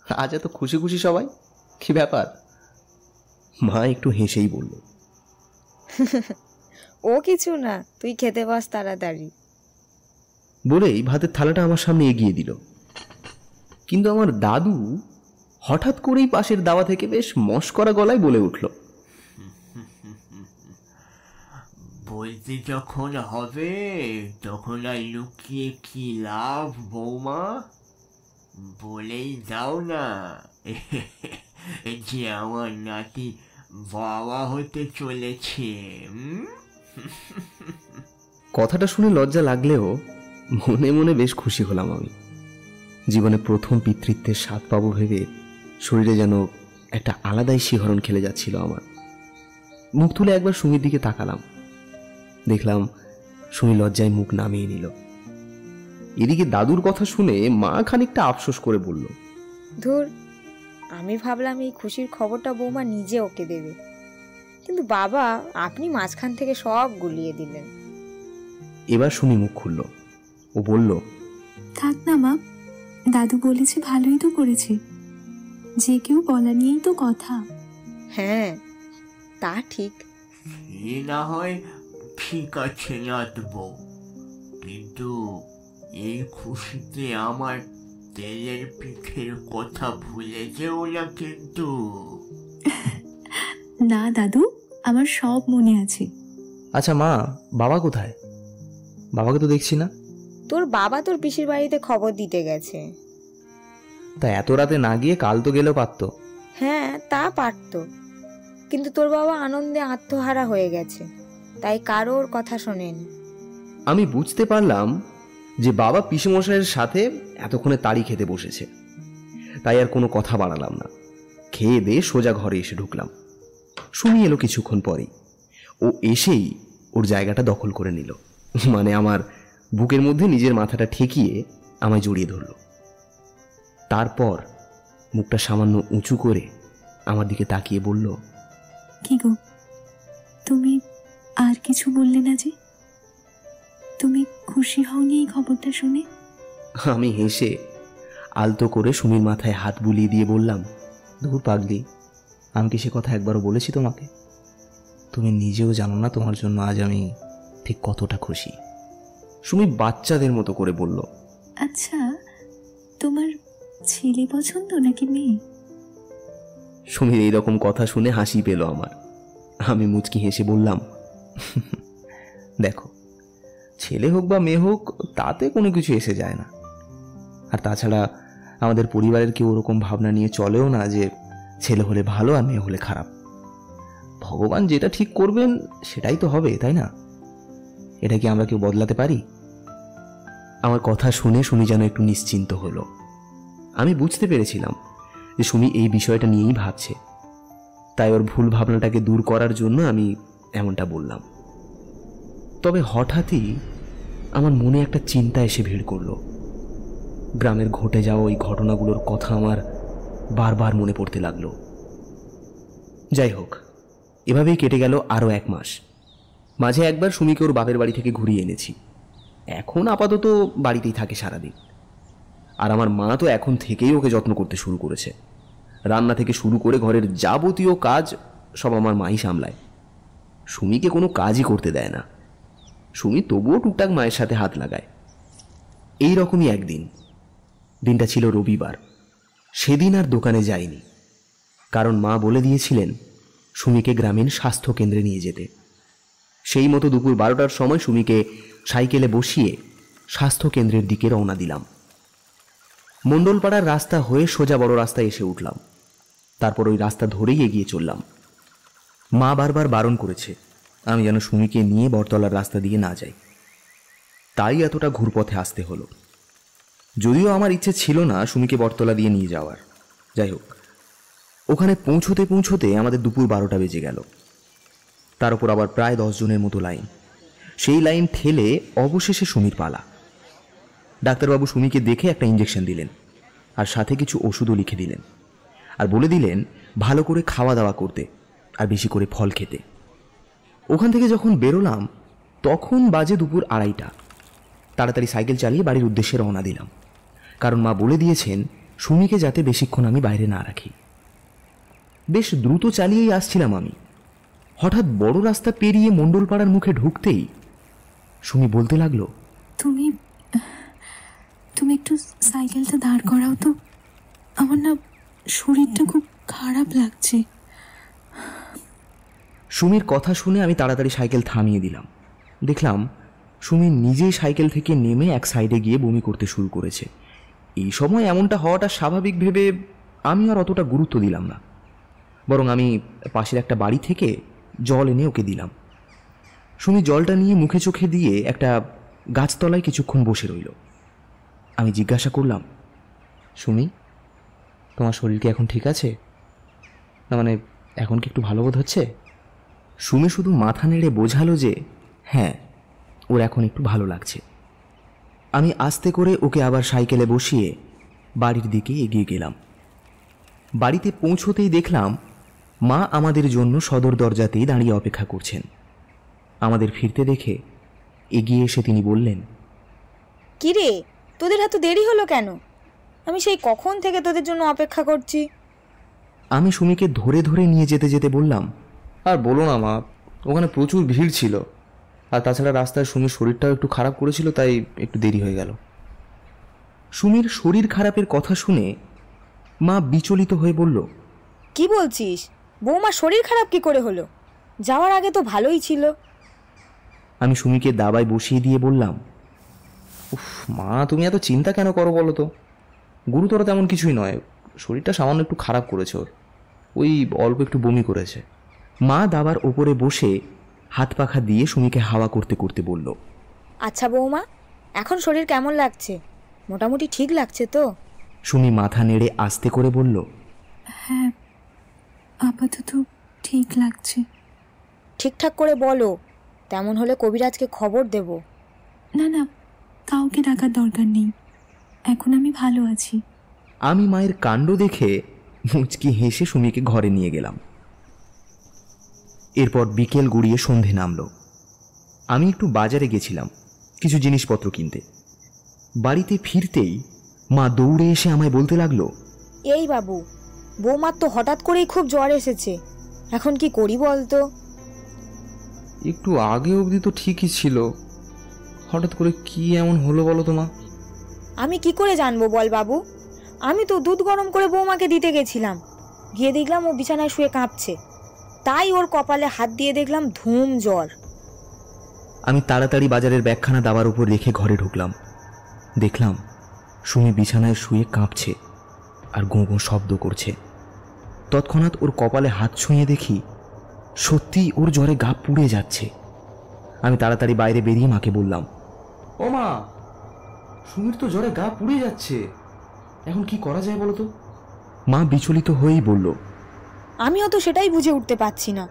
আজ এত খুশি খুশি সবাই, কি ব্যাপার? মা একটু হেসেই বলল, ও কিছু না, তুই খেতে বস তাড়াতাড়ি। বলেই ভাতের থালাটা আমার সামনে এগিয়ে দিল। কিন্তু আমার দাদু হঠাৎ করেই পাশের দাওয়া থেকে বেশ মশকরা গলায় বলে উঠল, বলতে যখন হবে তখন আর লুকিয়ে কি লাভ বৌমা? বলেই দাও না যে আমার নাতি বাবা হতে চলেছে। কথাটা শুনে লজ্জা লাগলেও মনে মনে বেশ খুশি হলাম আমি। জীবনে প্রথম পিতৃত্বের স্বাদ পাবো ভেবে শরীরে যেন একটা আলাদাই শিহরণ খেলে যাচ্ছিল আমার। মুখ তুলে একবার সুমির দিকে তাকালাম। দেখলাম সুমি লজ্জায় মুখ নামিয়ে নিল। এদিকে দাদুর কথা শুনে মা খানিকটা আফসোস করে বলল, ধুর, আমি ভাবলাম এই খুশির খবরটা বৌমা নিজে ওকে দেবে, কিন্তু বাবা আপনি মাঝখান থেকে সব গুলিয়ে দিলেন। এবার সুমি মুখ খুলল। ও বলল, থাক না মা, দাদু বলেছে ভালোই তো করেছে, যে কেউ বলা নিয়েই তো কথা। হ্যাঁ তা ঠিক। এ না হয় ঠিক আছে নাতবো, কিন্তু এই খুশিতে আমার তেলের পিঠের কথা ভুলে যেও না কিন্তু। না দাদু, আমার সব মনে আছে। আচ্ছা মা, বাবা কোথায়? বাবাকে তো দেখছি না। তোর বাবা তোর পিসির বাড়িতে খবর দিতে গেছে। তা এত রাতে না গিয়ে কাল তো গেলেও পারতো। হ্যাঁ তা পারতো, কিন্তু তোর বাবা আনন্দে আত্মহারা হয়ে গেছে, তাই কারোর কথা শোনেনি। আমি বুঝতে পারলাম যে বাবা পিসেমশাইয়ের সাথে এতক্ষণে তাড়ি খেতে বসেছে। তাই আর কোনো কথা বাড়ালাম না। খেয়ে দিয়ে সোজা ঘরে এসে ঢুকলাম। সুমি এলো কিছুক্ষণ পরেই। ও এসেই ওর জায়গাটা দখল করে নিল, মানে আমার বুকের মধ্যে নিজের মাথাটা ঠেকিয়ে আমায় জড়িয়ে ধরল। তারপর মুখটা সামান্য উঁচু করে আমার দিকে তাকিয়ে বলল, কি গো, তুমি আর কিছু বললে না যে? তুমি খুশি হওনি এই খবরটা শুনে? আমি হেসে আলতো করে সুমির মাথায় হাত বুলিয়ে দিয়ে বললাম, ধুর পাগলি, আমি কি সে কথা একবারও বলেছি তোমাকে? তুমি নিজেও জানো না তোমার জন্য আজ আমি ঠিক কতটা খুশি। সুমি বাচ্চাদের মতো করে বলল, আচ্ছা, তোমার ছেলে পছন্দ নাকি মেয়ে? সুমির এইরকম কথা শুনে হাসি পেল আমার। আমি মুচকি হেসে বললাম, দেখো, ছেলে হোক বা মেয়ে হোক তাতে কোনো কিছু এসে যায় না। আর তাছাড়া আমাদের পরিবারের কেউ ওরকম ভাবনা নিয়ে চলেও না যে ছেলে হলে ভালো আর মেয়ে হলে খারাপ। ভগবান যেটা ঠিক করবেন সেটাই তো হবে, তাই না? এটা কি আমরা কেউ বদলাতে পারি? আমার কথা শুনে সুমি যেন একটু নিশ্চিন্ত হলো। আমি বুঝতে পেরেছিলাম যে সুমি এই বিষয়টা নিয়েই ভাবছে, তাই ওর ভুল ভাবনাটাকে দূর করার জন্য আমি এমনটা বললাম। তবে হঠাৎই আমার মনে একটা চিন্তা এসে ভিড় করলো। গ্রামের ঘটে যাওয়া ওই ঘটনাগুলোর কথা আমার বারবার মনে পড়তে লাগলো। যাই হোক, এভাবেই কেটে গেল আরও 1 মাস। মাঝে একবার সুমিকে ওর বাপের বাড়ি থেকে ঘুরিয়ে এনেছি। এখন আপাতত বাড়িতেই থাকে সারাদিন। আর আমার মা তো এখন থেকেই ওকে যত্ন করতে শুরু করেছে। রান্না থেকে শুরু করে ঘরের যাবতীয় কাজ সব আমার মাই সামলায়। সুমিকে কোনো কাজই করতে দেয় না। সুমি তবুও টুকটাক মায়ের সাথে হাত লাগায়। এই রকমই একদিন, দিনটা ছিল রবিবার। সেদিন আর দোকানে যাইনি, কারণ মা বলে দিয়েছিলেন সুমিকে গ্রামীণ স্বাস্থ্য কেন্দ্রে নিয়ে যেতে। সেই মতো দুপুর 12টার সময় সুমিকে সাইকেলে বসিয়ে স্বাস্থ্য কেন্দ্রের দিকে রওনা দিলাম। মণ্ডলপাড়ার রাস্তা হয়ে সোজা বড় রাস্তায় এসে উঠলাম। তারপর ওই রাস্তা ধরেই এগিয়ে চললাম। মা বারবার বারণ করেছে আমি যেন সুমিকে নিয়ে বটতলার রাস্তা দিয়ে না যাই, তাই এতটা ঘুরপথে আসতে হলো। যদিও আমার ইচ্ছে ছিল না সুমিকে বটতলা দিয়ে নিয়ে যাওয়ার। যাই হোক, ওখানে পৌঁছতে পৌঁছতে আমাদের দুপুর 12টা বেজে গেল। তার উপর আবার প্রায় 10 জনের মতো লাইন। সেই লাইন ঠেলে অবশেষে সুমির পালা। ডাক্তারবাবু সুমিকে দেখে একটা ইঞ্জেকশন দিলেন, আর সাথে কিছু ওষুধও লিখে দিলেন, আর বলে দিলেন ভালো করে খাওয়া দাওয়া করতে আর বেশি করে ফল খেতে। ওখান থেকে যখন বেরোলাম তখন বাজে দুপুর 2:30। তাড়াতাড়ি সাইকেল চালিয়ে বাড়ির উদ্দেশ্যে রওনা দিলাম, কারণ মা বলে দিয়েছেন সুমিকে যাতে বেশিক্ষণ আমি বাইরে না রাখি। বেশ দ্রুত চালিয়েই আসছিলাম আমি। হঠাৎ বড় রাস্তা পেরিয়ে মণ্ডলপাড়ার মুখে ঢুকতেই সুমি বলতে লাগলো, তুমি একটু সাইকেলটা দাঁড় করাও তো, আমার না শরীরটা খুব খারাপ লাগছে। সুমির কথা শুনে আমি তাড়াতাড়ি সাইকেল থামিয়ে দিলাম। দেখলাম সুমি নিজেই সাইকেল থেকে নেমে এক সাইডে গিয়ে বমি করতে শুরু করেছে। এই সময় এমনটা হওয়াটা স্বাভাবিক ভেবে আমি আর অতটা গুরুত্ব দিলাম না, বরং আমি পাশের একটা বাড়ি থেকে জল এনে ওকে দিলাম। সুমি জলটা নিয়ে মুখে চোখে দিয়ে একটা গাছতলায় কিছুক্ষণ বসে রইল। আমি জিজ্ঞাসা করলাম, সুমি, তোমার শরীর কি এখন ঠিক আছে? না মানে এখন কি একটু ভালো বোধ হচ্ছে? সুমি শুধু মাথা নেড়ে বোঝালো যে হ্যাঁ, ওর এখন একটু ভালো লাগছে। আমি আস্তে করে ওকে আবার সাইকেলে বসিয়ে বাড়ির দিকে এগিয়ে গেলাম। বাড়িতে পৌঁছতেই দেখলাম মা আমাদের জন্য সদর দরজাতেই দাঁড়িয়ে অপেক্ষা করছেন। আমাদের ফিরতে দেখে এগিয়ে এসে তিনি বললেন, কি রে, তোদের এত দেরি হলো কেন? আমি সেই কখন থেকে তোদের জন্য অপেক্ষা করছি। আমি সুমিকে ধরে ধরে নিয়ে যেতে যেতে বললাম, আর বলো না মা, ওখানে প্রচুর ভিড় ছিল, আর তাছাড়া রাস্তায় সুমির শরীরটাও একটু খারাপ করেছিল, তাই একটু দেরি হয়ে গেল। সুমির শরীর খারাপের কথা শুনে মা বিচলিত হয়ে বলল, কি বলছিস? বৌমার শরীর খারাপ কি করে হলো? যাওয়ার আগে তো ভালোই ছিল। আমি সুমিকে দাবায় বসিয়ে দিয়ে বললাম, উফ মা, তুমি এত চিন্তা কেন করো বলো তো? গুরুতর তেমন কিছুই নয়, শরীরটা সামান্য একটু খারাপ করেছে ওর, ওই অল্প একটু বমি করেছে। মা দাবার ওপরে বসে হাত পাখা দিয়ে সুমিকে হাওয়া করতে করতে বলল, আচ্ছা বৌমা, এখন শরীর কেমন লাগছে? মোটামুটি ঠিক লাগছে তো? সুমি মাথা নেড়ে আস্তে করে বলল, হ্যাঁ, আপাতত ঠিক লাগছে। ঠিকঠাক করে বলো, তেমন হলে কবিরাজকে খবর দেব। না না, কাউকে ডাকার দরকার নেই, এখন আমি ভালো আছি। আমি মায়ের কাণ্ড দেখে মুচকি হেসে সুমিকে ঘরে নিয়ে গেলাম। এরপর বিকেল গড়িয়ে সন্ধে নামলো। আমি একটু বাজারে গেছিলাম কিছু জিনিসপত্র কিনতে। বাড়িতে ফিরতেই মা দৌড়ে এসে আমায় বলতে লাগলো, এই বাবু, বৌমার তো হঠাৎ করেই খুব জ্বর এসেছে, এখন কি করি বলতো? একটু আগে অবধি তো ঠিকই ছিল, হঠাৎ করে কি এমন হলো বলো তো মা? আমি কি করে জানবো বল বাবু? আমি তো দুধ গরম করে বৌমাকে দিতে গেছিলাম, গিয়ে দেখলাম ও বিছানায় শুয়ে কাঁপছে, তাই ওর কপালে হাত দিয়ে দেখলাম ধুম জ্বর। আমি তাড়াতাড়ি বাজারের ব্যাগখানা দাবার উপর রেখে ঘরে ঢুকলাম। দেখলাম সুমি বিছানায় শুয়ে কাঁপছে আর গোঁ গোঁ শব্দ করছে। তৎক্ষণাৎ ওর কপালে হাত ছুঁয়ে দেখি সত্যি ওর জ্বরে গা পুড়ে যাচ্ছে। আমি তাড়াতাড়ি বাইরে বেরিয়ে মাকে বললাম, ও মা, সুমির তো জ্বরে গা পুড়ে যাচ্ছে, এখন কি করা যায় বলো তো? মা বিচলিত হয়েই বলল, আমিও তো সেটাই বুঝে উঠতে পারছি না।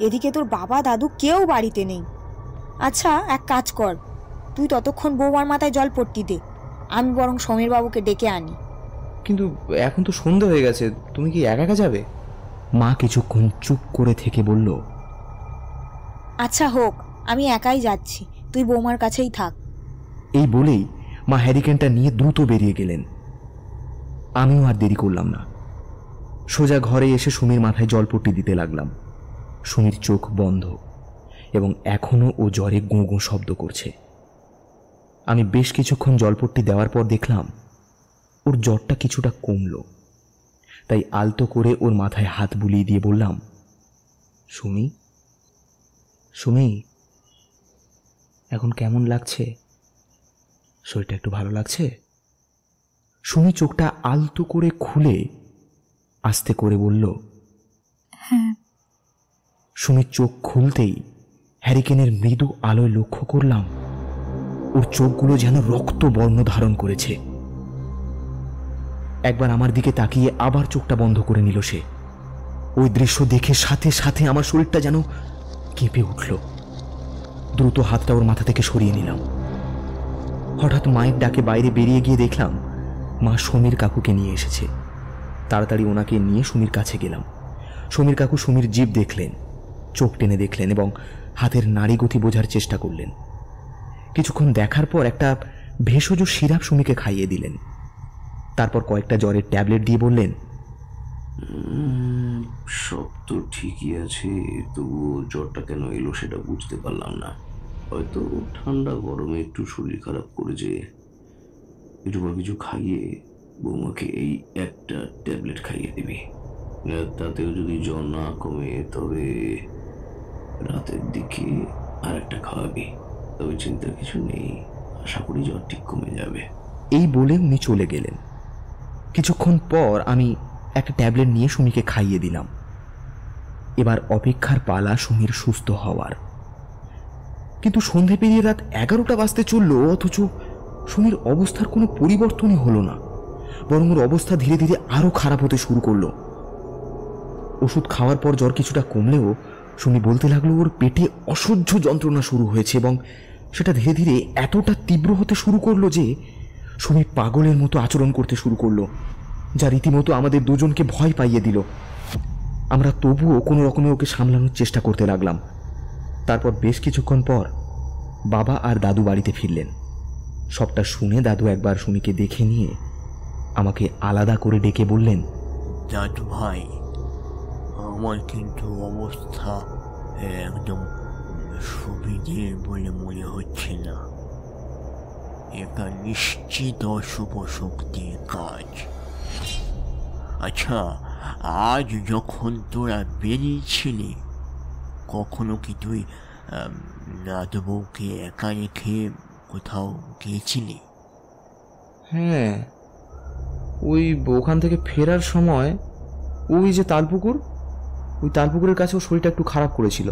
এদিকে তোর বাবা দাদু কেউ বাড়িতে নেই। আচ্ছা, এক কাজ কর, তুই ততক্ষণ বৌমার মাথায় জল পট্টি দে, আমি বরং সমীর বাবুকে ডেকে আনি। কিন্তু এখন তো সন্ধ্যা হয়ে গেছে, তুমি কি একা একা যাবে? মা কিছুক্ষণ চুপ করে থেকে বলল, আচ্ছা হোক, আমি একাই যাচ্ছি, তুই বৌমার কাছেই থাক। এই বলেই মা হ্যারিকেনটা নিয়ে দ্রুত বেরিয়ে গেলেন। আমিও আর দেরি করলাম না, সোজা ঘরে এসে সুমির মাথায় জলপট্টি দিতে লাগলাম। সুমির চোখ বন্ধ এবং এখনো ও জ্বরে গোঁ গোঁ শব্দ করছে। আমি বেশ কিছুক্ষণ জলপট্টি দেওয়ার পর দেখলাম ওর জ্বরটা কিছুটা কমল। তাই আলতো করে ওর মাথায় হাত বুলিয়ে দিয়ে বললাম, সুমি, সুমি, এখন কেমন লাগছে? শরীরটা একটু ভালো লাগছে? সুমি চোখটা আলতো করে খুলে আস্তে করে বলল, হ্যাঁ। সুমির চোখ খুলতেই হ্যারিকেনের মৃদু আলোয় লক্ষ্য করলাম ওর চোখগুলো যেন রক্ত বর্ণ ধারণ করেছে। একবার আমার দিকে তাকিয়ে আবার চোখটা বন্ধ করে নিল সে। ওই দৃশ্য দেখে সাথে সাথে আমার শরীরটা যেন কেঁপে উঠল। দ্রুত হাতটা ওর মাথা থেকে সরিয়ে নিলাম। হঠাৎ মায়ের ডাকে বাইরে বেরিয়ে গিয়ে দেখলাম মা সমীর কাকুকে নিয়ে এসেছে। তাড়াতাড়ি ওনাকে নিয়ে সুমির কাছে গেলাম। সমীর কাকু সুমির জিভ দেখলেন, চোখ টেনে দেখলেন এবং হাতের নাড়িগতি বোঝার চেষ্টা করলেন। কিছুক্ষণ দেখার পর একটা ভেষজ সিরাপ সুমিকে খাইয়ে দিলেন। তারপর কয়েকটা জ্বরের ট্যাবলেট দিয়ে বললেন, সব তো ঠিকই আছে, তবুও জ্বরটা কেন এলো সেটা বুঝতে পারলাম না। হয়তো ঠান্ডা গরমে একটু শরীর খারাপ করেছে। একটু পর কিছু খাইয়ে বৌমাকে এই একটা ট্যাবলেট খাইয়ে দিবি। তাতেও যদি জ্বর না কমে তবে রাতের দিকে আর একটা খাওয়াবি। তবে চিন্তার কিছু নেই, আশা করি জ্বর ঠিক কমে যাবে। এই বলে উনি চলে গেলেন। কিছুক্ষণ পর আমি একটা ট্যাবলেট নিয়ে সুমিকে খাইয়ে দিলাম। এবার অপেক্ষার পালা সুমির সুস্থ হওয়ার। কিন্তু সন্ধে পেরিয়ে রাত 11টা বাজতে চলল, অথচ সুমির অবস্থার কোনো পরিবর্তনই হলো না, বরং ওর অবস্থা ধীরে ধীরে আরো খারাপ হতে শুরু করলো। ওষুধ খাওয়ার পর জ্বর কিছুটা কমলেও সুমি বলতে লাগলো ওর পেটে অসহ্য যন্ত্রণা শুরু হয়েছে এবং সেটা ধীরে ধীরে এতটা তীব্র হতে শুরু করলো যে সুমি পাগলের মতো আচরণ করতে শুরু করলো, যা রীতিমতো আমাদের দুজনকে ভয় পাইয়ে দিল। আমরা তবুও কোনো রকমে ওকে সামলানোর চেষ্টা করতে লাগলাম। তারপর বেশ কিছুক্ষণ পর বাবা আর দাদু বাড়িতে ফিরলেন। সবটা শুনে দাদু একবার সুমিকে দেখে নিয়ে আমাকে আলাদা করে ডেকে বললেন, দাদু ভাই, আমার কিন্তু অবস্থা একদম সুবিধের বলে মনে হচ্ছে না। এটা নিশ্চিত অশুভ শক্তির কাজ। আচ্ছা, আজ যখন তোরা বেরিয়েছিলি, কখনো কি তুই দাদুবউকে একা রেখে কোথাও গিয়েছিলি? হ্যাঁ, ওই ওখান থেকে ফেরার সময় ওই যে তালপুকুর, ওই তালপুকুরের কাছে ওর শরীরটা একটু খারাপ করেছিল,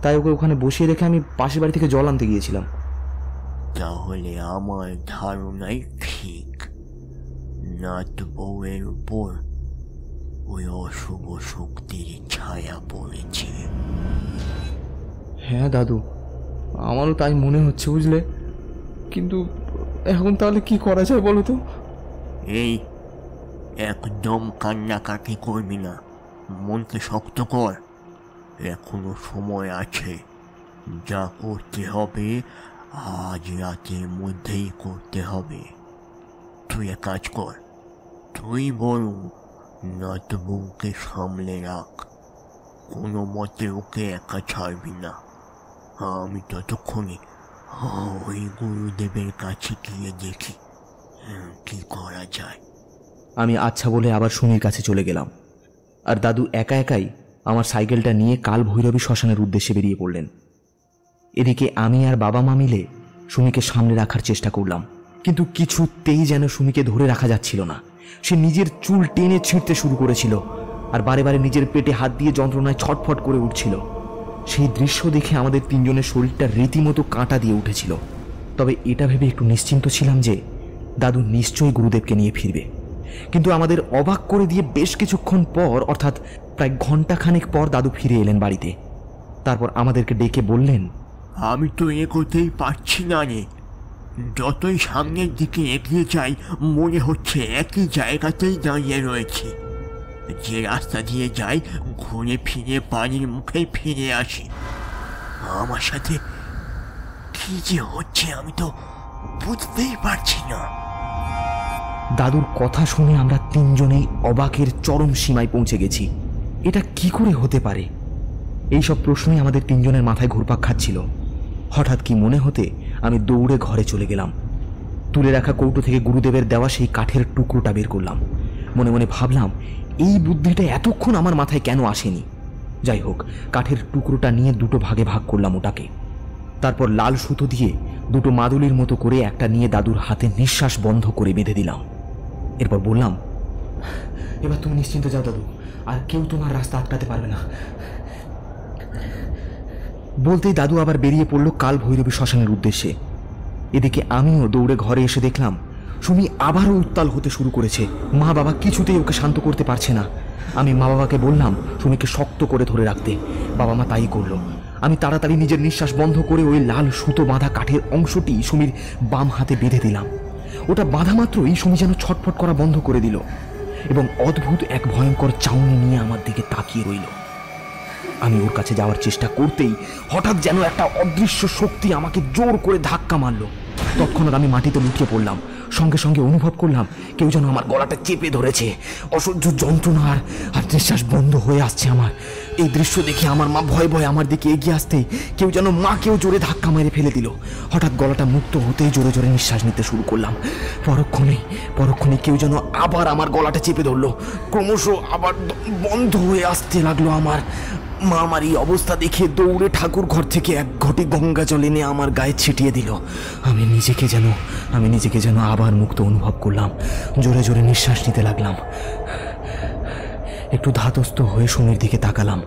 তাই ওকে ওখানে বসিয়ে রেখে আমি পাশের বাড়ি থেকে জল আনতে গিয়েছিলাম। তাহলে আমার ধারণাই ঠিক, নাত বউয়ের উপর ওই অশুভ শক্তির ছায়া পড়েছে। হ্যাঁ দাদু, আমারও তাই মনে হচ্ছে বুঝলে, কিন্তু এখন তাহলে কি করা যায় বলো তো? এই, একদম কান্নাকাটি করবি না, মনকে শক্ত কর, এখনো সময় আছে। যা করতে হবে আজ রাতের মধ্যেই করতে হবে। তুই এক কাজ কর, তুই বরং নাতবউকে সামলে রাখ, কোনো মতে ওকে একা ছাড়বি না। আমি ততক্ষণে ওই গুরুদেবের কাছে গিয়ে দেখি কি করা যায়। আমি আচ্ছা বলে আবার সুমির কাছে চলে গেলাম, আর দাদু একা একাই আমার সাইকেলটা নিয়ে কাল ভৈরবী শ্মশানের উদ্দেশ্যে বেরিয়ে পড়লেন। এদিকে আমি আর বাবা মা মিলে সুমিকে সামনে রাখার চেষ্টা করলাম, কিন্তু কিছুতেই যেন সুমিকে ধরে রাখা যাচ্ছিল না। সে নিজের চুল টেনে ছিঁড়তে শুরু করেছিল। আর বারে বারে নিজের পেটে হাত দিয়ে যন্ত্রণায় ছটফট করে উঠছিল। সেই দৃশ্য দেখে আমাদের তিনজনের শরীরটা রীতিমতো কাঁটা দিয়ে উঠেছিল। তবে এটা ভেবে একটু নিশ্চিন্ত ছিলাম যে দাদু নিশ্চয়ই গুরুদেবকে নিয়ে ফিরবে। কিন্তু আমাদের অবাক করে দিয়ে বেশ কিছুক্ষণ পর, অর্থাৎ প্রায় ঘন্টাখানেক পর দাদু ফিরে এলেন বাড়িতে। তারপর আমাদেরকে ডেকে বললেন, আমি তো এগোতেই পারছি না রে। যতই সামনের দিকে এগিয়ে যাই মনে হচ্ছে একই জায়গাতেই দাঁড়িয়ে রয়েছে। যে রাস্তা দিয়ে যাই ঘুরে ফিরে বাড়ির মুখেই ফিরে আসি। আমার সাথে কি যে হচ্ছে আমি তো বুঝতেই পারছি না। দাদুর কথা শুনে আমরা তিনজনেই অবাকের চরম সীমায় পৌঁছে গেছি। এটা কি করে হতে পারে? এইসব প্রশ্নই আমাদের তিনজনের মাথায় ঘুরপাক খাচ্ছিল। হঠাৎ কি মনে হতে আমি দৌড়ে ঘরে চলে গেলাম। তুলে রাখা কৌটো থেকে গুরুদেবের দেওয়া সেই কাঠের টুকরোটা বের করলাম। মনে মনে ভাবলাম, এই বুদ্ধিটা এতক্ষণ আমার মাথায় কেন আসেনি। যাই হোক, কাঠের টুকরোটা নিয়ে দুটো ভাগে ভাগ করলাম ওটাকে। তারপর লাল সুতো দিয়ে দুটো মাদুলির মতো করে একটা নিয়ে দাদুর হাতে নিঃশ্বাস বন্ধ করে বেঁধে দিলাম। এরপর বললাম, এবার তুমি নিশ্চিন্ত যাও দাদু, আর কেউ তোমার রাস্তা আটকাতে পারবে না। বলতেই দাদু আবার বেরিয়ে পড়ল কাল ভৈরবী শ্মশানের উদ্দেশ্যে। এদিকে আমিও দৌড়ে ঘরে এসে দেখলাম সুমি আবারও উত্তাল হতে শুরু করেছে। মা বাবা কিছুতেই ওকে শান্ত করতে পারছে না। আমি মা বাবাকে বললাম সুমিকে শক্ত করে ধরে রাখতে। বাবা মা তাই করলো। আমি তাড়াতাড়ি নিজের নিঃশ্বাস বন্ধ করে ওই লাল সুতো বাঁধা কাঠের অংশটি সুমির বাম হাতে বেঁধে দিলাম। ওটা বাঁধা মাত্রই সুমি যেন ছটফট করা বন্ধ করে দিল এবং অদ্ভুত এক ভয়ঙ্কর চাউনি নিয়ে আমার দিকে তাকিয়ে রইল। আমি ওর কাছে যাওয়ার চেষ্টা করতেই হঠাৎ যেন একটা অদৃশ্য শক্তি আমাকে জোর করে ধাক্কা মারল। তৎক্ষণাৎ আমি মাটিতে লুটিয়ে পড়লাম। সঙ্গে সঙ্গে অনুভব করলাম কেউ যেন আমার গলাটা চেপে ধরেছে। অসহ্য যন্ত্রণা আর নিঃশ্বাস বন্ধ হয়ে আসছে আমার। এই দৃশ্য দেখে আমার মা ভয়ে ভয়ে আমার দিকে এগিয়ে আসতেই কেউ যেন মাকেও জোরে ধাক্কা মেরে ফেলে দিল। হঠাৎ গলাটা মুক্ত হতেই জোরে জোরে নিঃশ্বাস নিতে শুরু করলাম। পরক্ষণে কেউ যেন আবার আমার গলাটা চেপে ধরলো। ক্রমশ আবার বন্ধ হয়ে আসতে লাগলো আমার। মা আমার এই অবস্থা দেখে দৌড়ে ঠাকুর ঘর থেকে এক ঘটি গঙ্গা জল এনে আমার গায়ে ছিটিয়ে দিল। আমি নিজেকে যেন আবার মুক্ত অনুভব করলাম। জোরে জোরে নিঃশ্বাস নিতে লাগলাম। একটু ধাতস্থ হয়ে সুমির দিকে তাকালাম।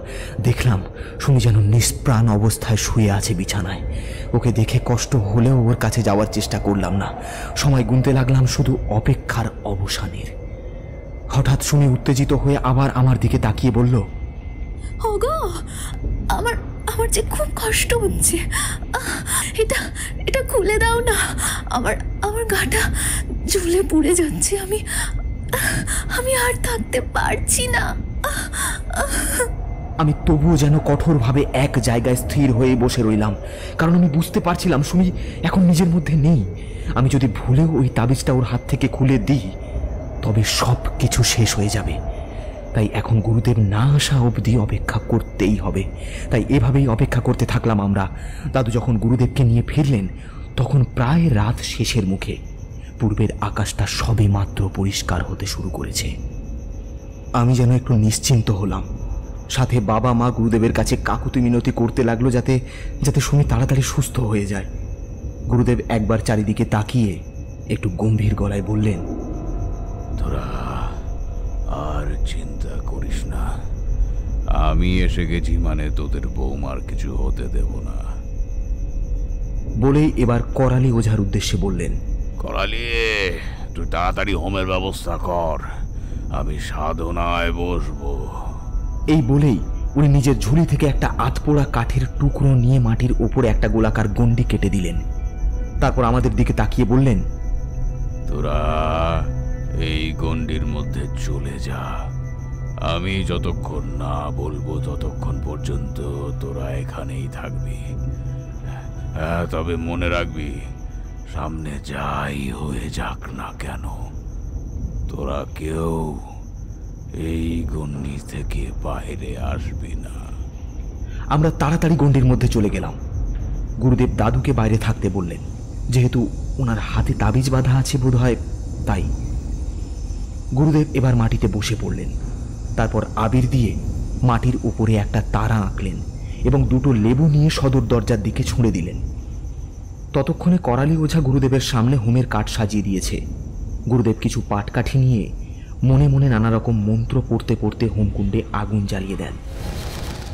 দেখলাম সুমি যেন নিষ্প্রাণ অবস্থায় শুয়ে আছে বিছানায়। ওকে দেখে কষ্ট হলেও ওর কাছে যাওয়ার চেষ্টা করলাম না। সময় গুনতে লাগলাম শুধু অপেক্ষার অবসানের। হঠাৎ সুমি উত্তেজিত হয়ে আবার আমার দিকে তাকিয়ে বলল, ওগো, আমার যে খুব কষ্ট হচ্ছে। এটা খুলে দাও না। আমার গাটা জ্বলে পুড়ে যাচ্ছে। আমি আর থাকতে পারছি না। আমি তবুও যেন কঠোরভাবে এক জায়গায় স্থির হয়ে বসে রইলাম, কারণ আমি বুঝতে পারছিলাম সুমি এখন নিজের মধ্যে নেই। আমি যদি ভুলেও ওই তাবিজটা ওর হাত থেকে খুলে দিই তবে সব কিছু শেষ হয়ে যাবে। তাই এখন গুরুদেব না আসা অবধি অপেক্ষা করতেই হবে। তাই এভাবেই অপেক্ষা করতে থাকলাম আমরা। দাদু যখন গুরুদেবকে নিয়ে ফিরলেন তখন প্রায় রাত শেষের মুখে। পূর্বের আকাশটা সবে মাত্র পরিষ্কার হতে শুরু করেছে। আমি যেন একটু নিশ্চিন্ত হলাম। সাথে বাবা মা গুরুদেবের কাছে কাকুতি মিনতি করতে লাগলো যাতে সুমি তাড়াতাড়ি সুস্থ হয়ে যায়। গুরুদেব একবার চারিদিকে তাকিয়ে একটু গম্ভীর গলায় বললেন, তোরা আর চিন্তা করিস না, আমি এসে গেছি মানে তোদের বৌমার কিছু হতে দেব না। বলেই এবার করালি ওঝার উদ্দেশ্যে বললেন, করালি, তুই তাড়াতাড়ি হোমের ব্যবস্থা কর, আমি সাধনায় বসবো। এই বলেই উনি নিজের ঝুলি থেকে একটা আধপোড়া কাঠের টুকরো নিয়ে মাটির ওপরে একটা গোলাকার গণ্ডি কেটে দিলেন। তারপর আমাদের দিকে তাকিয়ে বললেন, তোরা এই গণ্ডির মধ্যে চলে যা। আমি যতক্ষণ না বলবো ততক্ষণ পর্যন্ত তোরা এখানেই থাকবি। তবে মনে রাখবি, সামনে যাই হয়ে যাক না কেন তোরা কেউ এই গণ্ডি থেকে বাইরে আসবি না। আমরা তাড়াতাড়ি গণ্ডির মধ্যে চলে গেলাম। গুরুদেব দাদুকে বাইরে থাকতে বললেন, যেহেতু ওনার হাতে তাবিজ বাঁধা আছে বোধহয় তাই। গুরুদেব এবার মাটিতে বসে পড়লেন। তারপর আবির দিয়ে মাটির উপরে একটা তারা আঁকলেন এবং দুটো লেবু নিয়ে সদর দরজার দিকে ছুঁড়ে দিলেন। ততক্ষণে করালি ওঝা গুরুদেবের সামনে হোমের কাঠ সাজিয়ে দিয়েছে। গুরুদেব কিছু পাটকাঠি নিয়ে মনে মনে নানা রকম মন্ত্র পড়তে পড়তে হোমকুণ্ডে আগুন জ্বালিয়ে দেন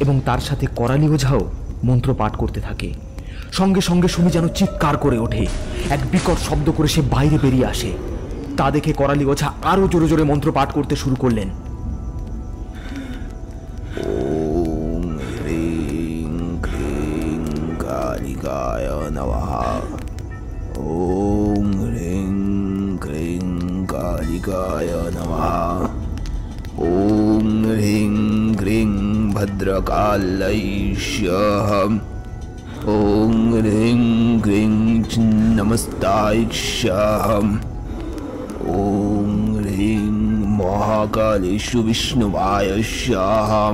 এবং তার সাথে করালি ওঝাও মন্ত্র পাঠ করতে থাকে। সঙ্গে সঙ্গে সুমি যেন চিৎকার করে ওঠে, এক বিকট শব্দ করে সে বাইরে বেরিয়ে আসে। তা দেখে করালি ওঝা আরো জোরে জোরে মন্ত্র পাঠ করতে শুরু করলেন। ওম হ্রিং ক্রিং কালিকায় নমঃ। ওম হ্রিং ক্রিং কালিকায় নমঃ। ওম হ্রিং ক্রিং ভদ্রকালাই স্বাহা। ওম হ্রিং ক্রিং নমস্তায় স্বাহা। ওম হ্রিং মহাকালেষু বিষ্ণুবায় স্বাহা।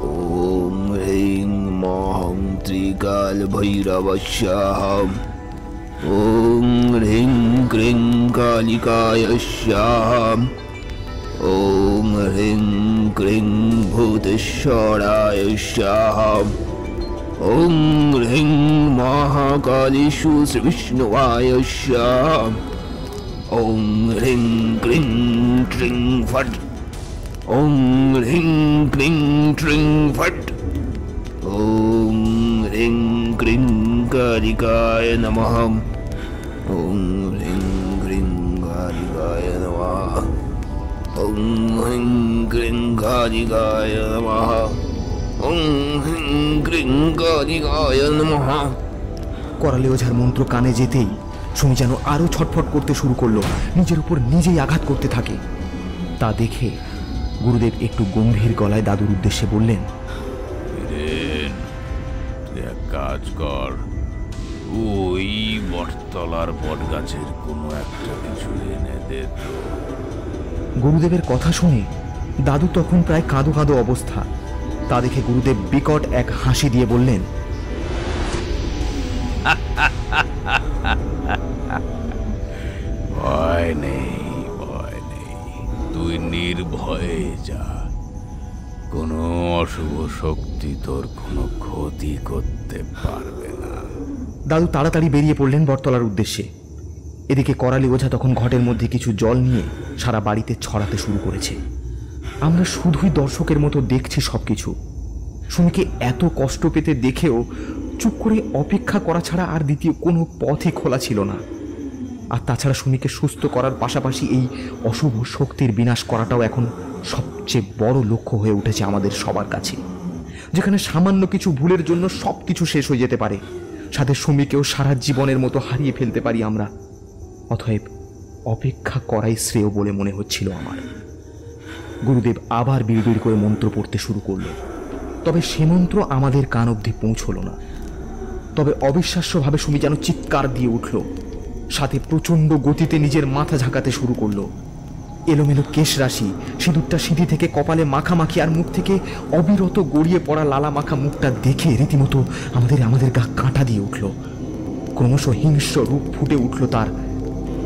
ওম হ্রিং মহং ত্রিকাল ভৈরব স্বাহা। ওম হ্রিং ক্রিং কালিকায় স্বাহা। ওম হ্রিং ক্রিং ভূতেশ্বরায় স্বাহা। ওম হ্রিং মহাকালেষু শ্রীবিষ্ণুবায় স্বাহা। ওম হ্রিং ক্রিং ট্রিং ফট। ওম হ্রিং ক্রিং ট্রিং ফট। ওম হ্রিং ক্রিং কালিকায় নমঃ। ওম হ্রিং ক্রিং কালিকায় নমঃ। ওম হ্রিং ক্রিং কালিকায় নমঃ। ওম হ্রিং ক্রিং কালিকায় নমঃ। করালি ওঝার মন্ত্র কানে যেতেই সুমি যেন আরো ছটফট করতে শুরু করলো, নিজের উপর নিজেই আঘাত করতে থাকে। তা দেখে গুরুদেব একটু গম্ভীর গলায় দাদুর উদ্দেশ্যে বললেন, তুই এক কাজ কর, ওই বটতলার বট গাছের কোনো একটা কিছু এনে দে তো। গুরুদেবের কথা শুনে দাদু তখন প্রায় কাঁদো কাঁদো অবস্থা। তা দেখে গুরুদেব বিকট এক হাসি দিয়ে বললেন, ভয় নেই, ভয় নেই, তুই নির্ভয়ে যা। কোনো অশুভ শক্তি তোর কোনো ক্ষতি করতে পারবে না। দাদু তাড়াতাড়ি বেরিয়ে পড়লেন বটতলার উদ্দেশ্যে। এদিকে করালি ওঝা তখন ঘটের মধ্যে কিছু জল নিয়ে সারা বাড়িতে ছড়াতে শুরু করেছে। আমরা শুধুই দর্শকের মতো দেখছি সবকিছু। সুমিকে এত কষ্ট পেতে দেখেও চুপ করে অপেক্ষা করা ছাড়া আর দ্বিতীয় কোনো পথই খোলা ছিল না। আর তাছাড়া সুমিকে সুস্থ করার পাশাপাশি এই অশুভ শক্তির বিনাশ করাটাও এখন সবচেয়ে বড় লক্ষ্য হয়ে উঠেছে আমাদের সবার কাছে। যেখানে সামান্য কিছু ভুলের জন্য সব কিছু শেষ হয়ে যেতে পারে, সাথে সুমিকেও সারা জীবনের মতো হারিয়ে ফেলতে পারি আমরা। অতএব অপেক্ষা করাই শ্রেয় বলে মনে হচ্ছিল আমার। গুরুদেব আবার বিড়বিড় করে মন্ত্র পড়তে শুরু করল। তবে সে মন্ত্র আমাদের কান অবধি পৌঁছল না। তবে অবিশ্বাস্যভাবে সুমি যেন চিৎকার দিয়ে উঠল, সাথে প্রচণ্ড গতিতে নিজের মাথা ঝাঁকাতে শুরু করলো। এলোমেলো কেশ রাশি, সিঁদুরটা সিঁধি থেকে কপালে মাখামাখি আর মুখ থেকে অবিরত গড়িয়ে পড়া লালা মাখা মুখটা দেখে রীতিমতো আমাদের গা কাঁটা দিয়ে উঠল। ক্রমশ হিংস্র রূপ ফুটে উঠল তার।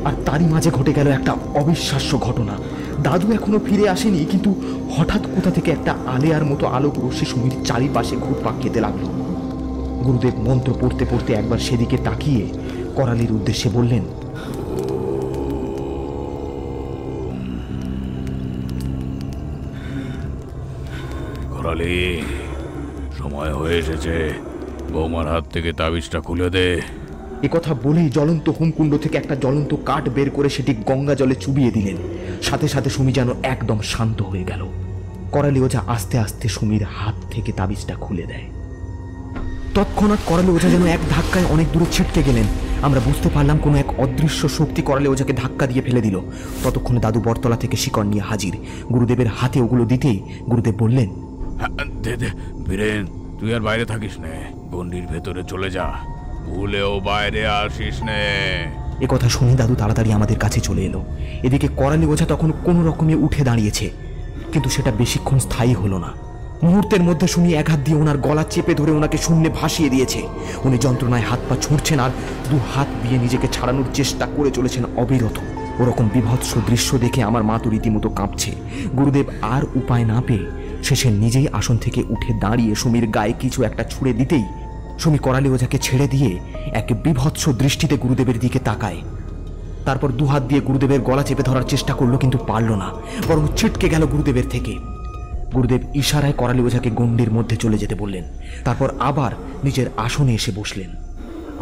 আর তারই মাঝে ঘটে গেল একটা অবিশ্বাস্য ঘটনা। দাদু এখনো ফিরে আসেনি, কিন্তু হঠাৎ কোথা থেকে একটা আলেয়ার মতো আলোক রশ্মি সুমির চারিপাশে ঘুরপাক খেতে লাগলো। গুরুদেব মন্ত্র পড়তে পড়তে একবার সেদিকে তাকিয়ে করালির উদ্দেশ্যে বললেন, করালি, সময় হয়ে এসেছে, বৌমার হাত থেকে তাবিজটা খুলে দে। একথা বলেই জ্বলন্ত হোমকুণ্ড থেকে একটা জ্বলন্ত কাঠ বের করে সেটি গঙ্গা জলে চুবিয়ে দিলেন। সাথে সাথে সুমি যেন একদম শান্ত হয়ে গেল। করালি ওঝা আস্তে আস্তে সুমির হাত থেকে তাবিজটা খুলে দেয়। তৎক্ষণাৎ করালি ওঝা যেন এক ধাক্কায় অনেক দূরে ছিটকে গেলেন। আমরা বুঝতে পারলাম কোনো এক অদৃশ্য শক্তি করালি ওঝাকে ধাক্কা দিয়ে ফেলে দিল। ততক্ষণে দাদু বটতলা থেকে শিকড় নিয়ে হাজির। গুরুদেবের হাতে ওগুলো দিতেই গুরুদেব বললেন, দে দে বীরেন, তুই আর বাইরে থাকিস নে, গন্ডির ভেতরে চলে যা, ভুলেও বাইরে আসিস নে। এ কথা শুনে দাদু তাড়াতাড়ি আমাদের কাছে চলে এলো। এদিকে করালি ওঝা তখন কোনো রকমে উঠে দাঁড়িয়েছে, কিন্তু সেটা বেশিক্ষণ স্থায়ী হলো না। মুহূর্তের মধ্যে শুনি এক হাত দিয়ে ওনার গলা চেপে ধরে ওনাকে শূন্যে ভাসিয়ে দিয়েছে। উনি যন্ত্রণায় হাত পা ছুঁড়ছেন আর দু হাত দিয়ে নিজেকে ছাড়ানোর চেষ্টা করে চলেছেন অবিরত। ওরকম বিভৎস দৃশ্য দেখে আমার মা তো রীতিমতো কাঁপছে। গুরুদেব আর উপায় না পেয়ে শেষে নিজেই আসন থেকে উঠে দাঁড়িয়ে সুমির গায়ে কিছু একটা ছুঁড়ে দিতেই সুমি করালি ওঝাকে ছেড়ে দিয়ে এক বিভৎস দৃষ্টিতে গুরুদেবের দিকে তাকায়। তারপর দুহাত দিয়ে গুরুদেবের গলা চেপে ধরার চেষ্টা করলো, কিন্তু পারল না, বরং ছিটকে গেল গুরুদেবের থেকে। গুরুদেব ইশারায় করালি ওঝাকে গণ্ডির মধ্যে চলে যেতে বললেন। তারপর আবার নিজের আসনে এসে বসলেন।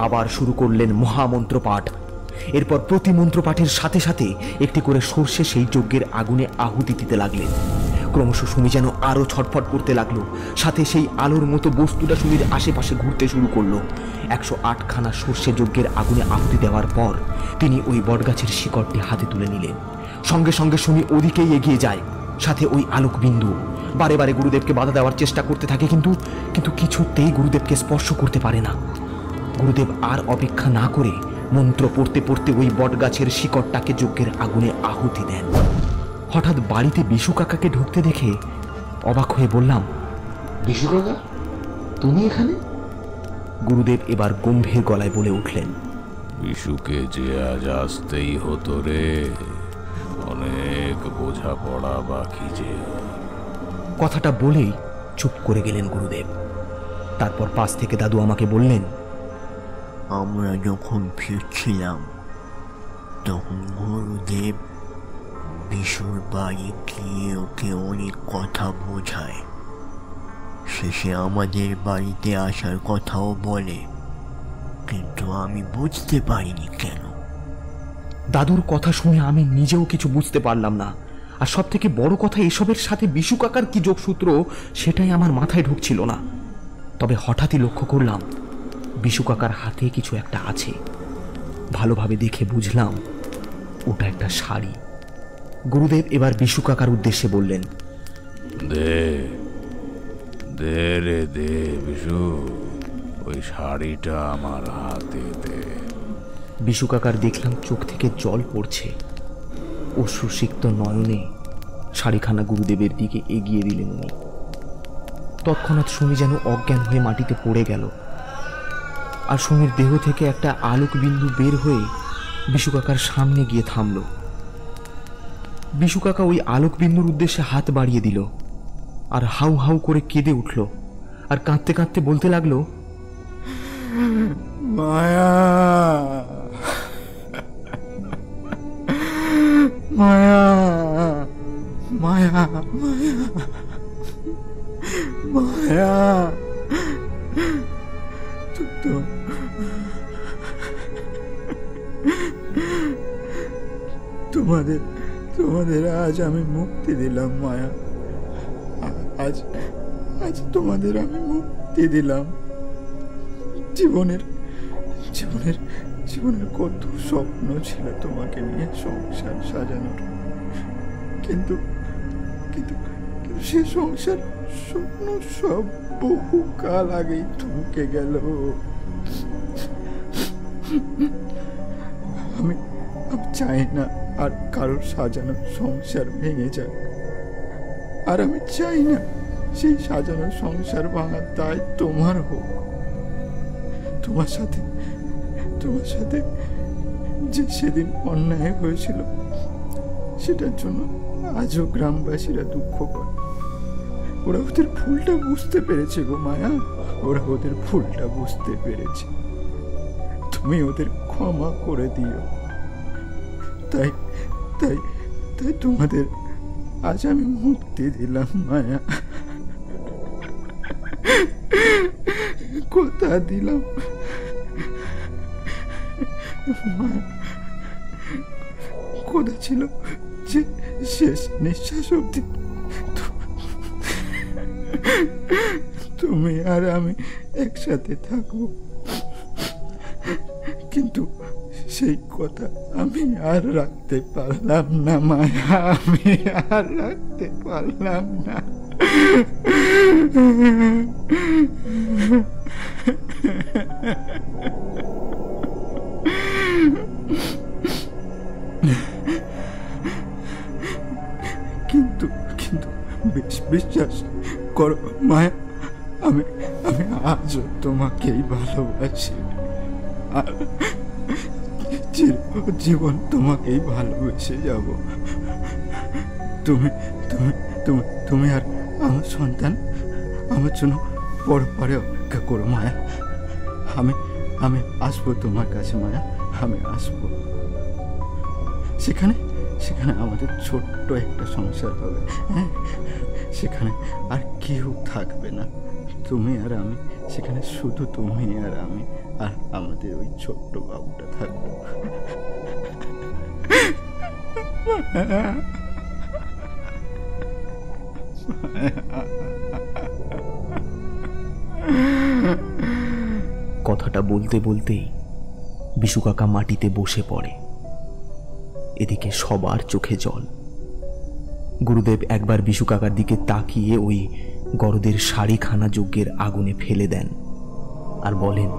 আবার শুরু করলেন মহামন্ত্র পাঠ। এরপর প্রতি মন্ত্র পাঠের সাথে সাথে একটি করে সর্ষে সেই যজ্ঞের আগুনে আহুতি দিতে লাগলেন। ক্রমশ সুমি যেন আরো ছটফট করতে লাগলো। সাথে সেই আলোর মতো বস্তুটা সুমির আশেপাশে ঘুরতে শুরু করলো। 108খানা সর্ষে যজ্ঞের আগুনে আহুতি দেওয়ার পর তিনি ওই বটগাছের শিকড়টি হাতে তুলে নিলেন। সঙ্গে সঙ্গে সুমি ওদিকেই এগিয়ে যায়, সাথে ওই আলোক বিন্দু। বারে বারে গুরুদেবকে বাধা দেওয়ার চেষ্টা করতে থাকে, কিন্তু কিছুতেই গুরুদেবকে স্পর্শ করতে পারে না। গুরুদেব আর অপেক্ষা না করে মন্ত্র পড়তে পড়তে ওই বটগাছের শিকড়টাকে যজ্ঞের আগুনে আহুতি দেন। হঠাৎ বাড়িতে বিশু কাকাকে ঢুকতে দেখে অবাক হয়ে বললাম, বিশু কাকা, তুমি এখানে? গুরুদেব এবার গম্ভীর গলায় বলে উঠলেন, বিশুকে যে আজ আসতেই হতো রে, অনেক বোঝাপড়া বাকি যে। কথাটা বলেই চুপ করে গেলেন গুরুদেব। তারপর পাশ থেকে দাদু আমাকে বললেন, আমরা যখন ফিরছিলাম তখন গুরুদেব বিশুর বাড়ি গিয়ে ওকে অনেক কথা বোঝায়। শেষে আমাদের বাড়িতে আসার কথাও বলে, কিন্তু আমি বুঝতে পারিনি কেন। দাদুর কথা শুনে আমি নিজেও কিছু বুঝতে পারলাম না। আর সব থেকে বড় কথা, এসবের সাথে বিশু কাকার কি যোগসূত্র সেটাই আমার মাথায় ঢুকছিল না। তবে হঠাৎই লক্ষ্য করলাম বিশু কাকার হাতে কিছু একটা আছে। ভালোভাবে দেখে বুঝলাম ওটা একটা শাড়ি। গুরুদেব এবার বিশু কাকার উদ্দেশ্যে বললেন, দে দে রে দে বিশু, ওই শাড়িটা আমার হাতে দে। বিশু কাকার দেখলাম চোখ থেকে জল পড়ছে। অশ্রুসিক্ত নয়নে শাড়িখানা গুরুদেবের দিকে এগিয়ে দিলেন উনি। তৎক্ষণাৎ সুমি যেন অজ্ঞান হয়ে মাটিতে পড়ে গেল। আর সুমির দেহ থেকে একটা আলোক বিন্দু বের হয়ে বিশু কাকার সামনে গিয়ে থামল। বিশু কাকা ওই আলোক বিন্দুর উদ্দেশ্যে হাত বাড়িয়ে দিল আর হাউ হাউ করে কেঁদে উঠল। আর কাঁদতে কাঁদতে বলতে লাগলো, মায়া, মায়া, মায়া, মায়া, তোমাদের আজ আমি মুক্তি দিলাম মায়া। আজ তোমাদের আমি মুক্তি দিলাম। জীবনের কত স্বপ্ন ছিল তোমাকে নিয়ে সংসার সাজানোর, কিন্তু সে সংসার স্বপ্ন সব বহু কাল আগেই থমকে গেল। আমি চাই না আর কারোর সাজানো সংসার ভেঙে যাক। আর আমি চাই না সেই সাজানো সংসার ভাঙার দায় তোমার হোক। তোমার সাথে যে সেদিন অন্যায় হয়েছিল সেটার জন্য আজও গ্রামবাসীরা দুঃখ করে। ওরা ওদের ভুলটা বুঝতে পেরেছে গো মায়া, ওরা ওদের ভুলটা বুঝতে পেরেছে। তুমি ওদের ক্ষমা করে দিও। তাই তাই তাই তোমাদের আজ আমি মুক্তি দিলাম মায়া, কথা দিলাম। কথা ছিল যে শেষ নিঃশ্বাস অবধি তুমি আর আমি একসাথে থাকবো, কিন্তু সেই কথা আমি আর রাখতে পারলাম না মায়া, আমি আর রাখতে পারলাম না। কিন্তু বিশ্বাস করো মায়া, আমি আজও তোমাকেই ভালোবাসি। জীবন তোমাকেই ভালোবেসে যাব। তুমি আর আমার সন্তান আমার জন্য পরে অপেক্ষা করো মায়া। আমি আসবো তোমার কাছে মায়া, আমি আসবো। সেখানে সেখানে আমাদের ছোট্ট একটা সংসার হবে। হ্যাঁ, সেখানে আর কেউ থাকবে না, তুমি আর আমি। সেখানে শুধু তুমি আর আমি, আর আমাদের ওই ছোট্ট বাবুটা থাকবো। কথাটা বলতে বলতেই বিশু কাকা মাটিতে বসে পড়ে। এদিকে সবার চোখে জল। গুরুদেব একবার বিশু কাকার দিকে তাকিয়ে ওই গরদের শাড়িখানা যজ্ঞের আগুনে ফেলে দেন আর বলেন,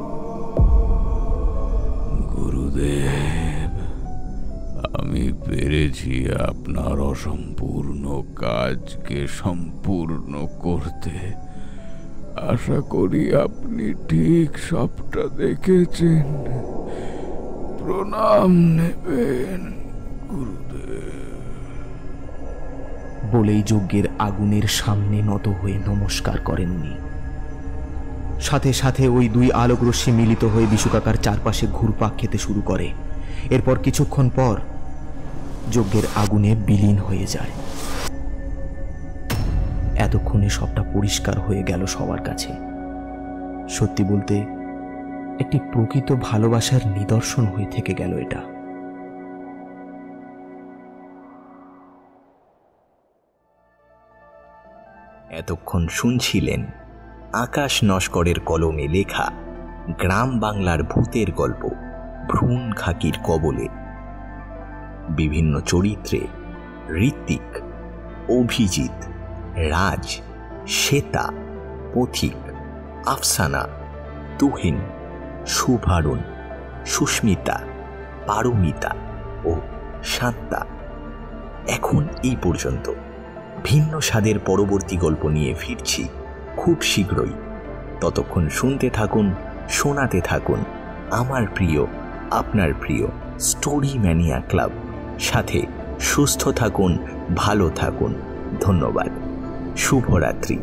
গুরুদেব, আমি পেরেছি আপনার অসম্পূর্ণ কাজকে সম্পূর্ণ করতে। আশা করি আপনি ঠিক সবটা দেখেছেন। প্রণাম নেবেন গুরুদেব। বলেই যজ্ঞের আগুনের সামনে নত হয়ে নমস্কার করেননি। সাথে সাথে ওই দুই আলোক রশ্মি মিলিত হয়ে বিশু কাকার চারপাশে ঘুরপাক খেতে শুরু করে। এরপর কিছুক্ষণ পর যজ্ঞের আগুনে বিলীন হয়ে যায়। এতক্ষণে সবটা পরিষ্কার হয়ে গেল সবার কাছে। সত্যি বলতে একটি প্রকৃত ভালোবাসার নিদর্শন হয়ে থেকে গেল এটা। এতক্ষণ শুনছিলেন আকাশ নস্করের কলমে লেখা গ্রাম বাংলার ভূতের গল্প ভ্রূণ খাকির কবলে। বিভিন্ন চরিত্রে ঋত্বিক, অভিজিৎ, রাজ, শ্বেতা, পথিক, আফসানা, তুহিন, শুভারুণ, সুস্মিতা, পারমিতা ও শান্তা। এখন এই পর্যন্ত। ভিন্ন স্বাদের পরবর্তী গল্প নিয়ে ফিরছি খুব শীঘ্রই। ততক্ষণ শুনতে থাকুন, শোনাতে থাকুন আমার প্রিয়, আপনার প্রিয় স্টোরি ম্যানিয়া ক্লাব। সাথে সুস্থ থাকুন, ভালো থাকুন। ধন্যবাদ। শুভরাত্রি।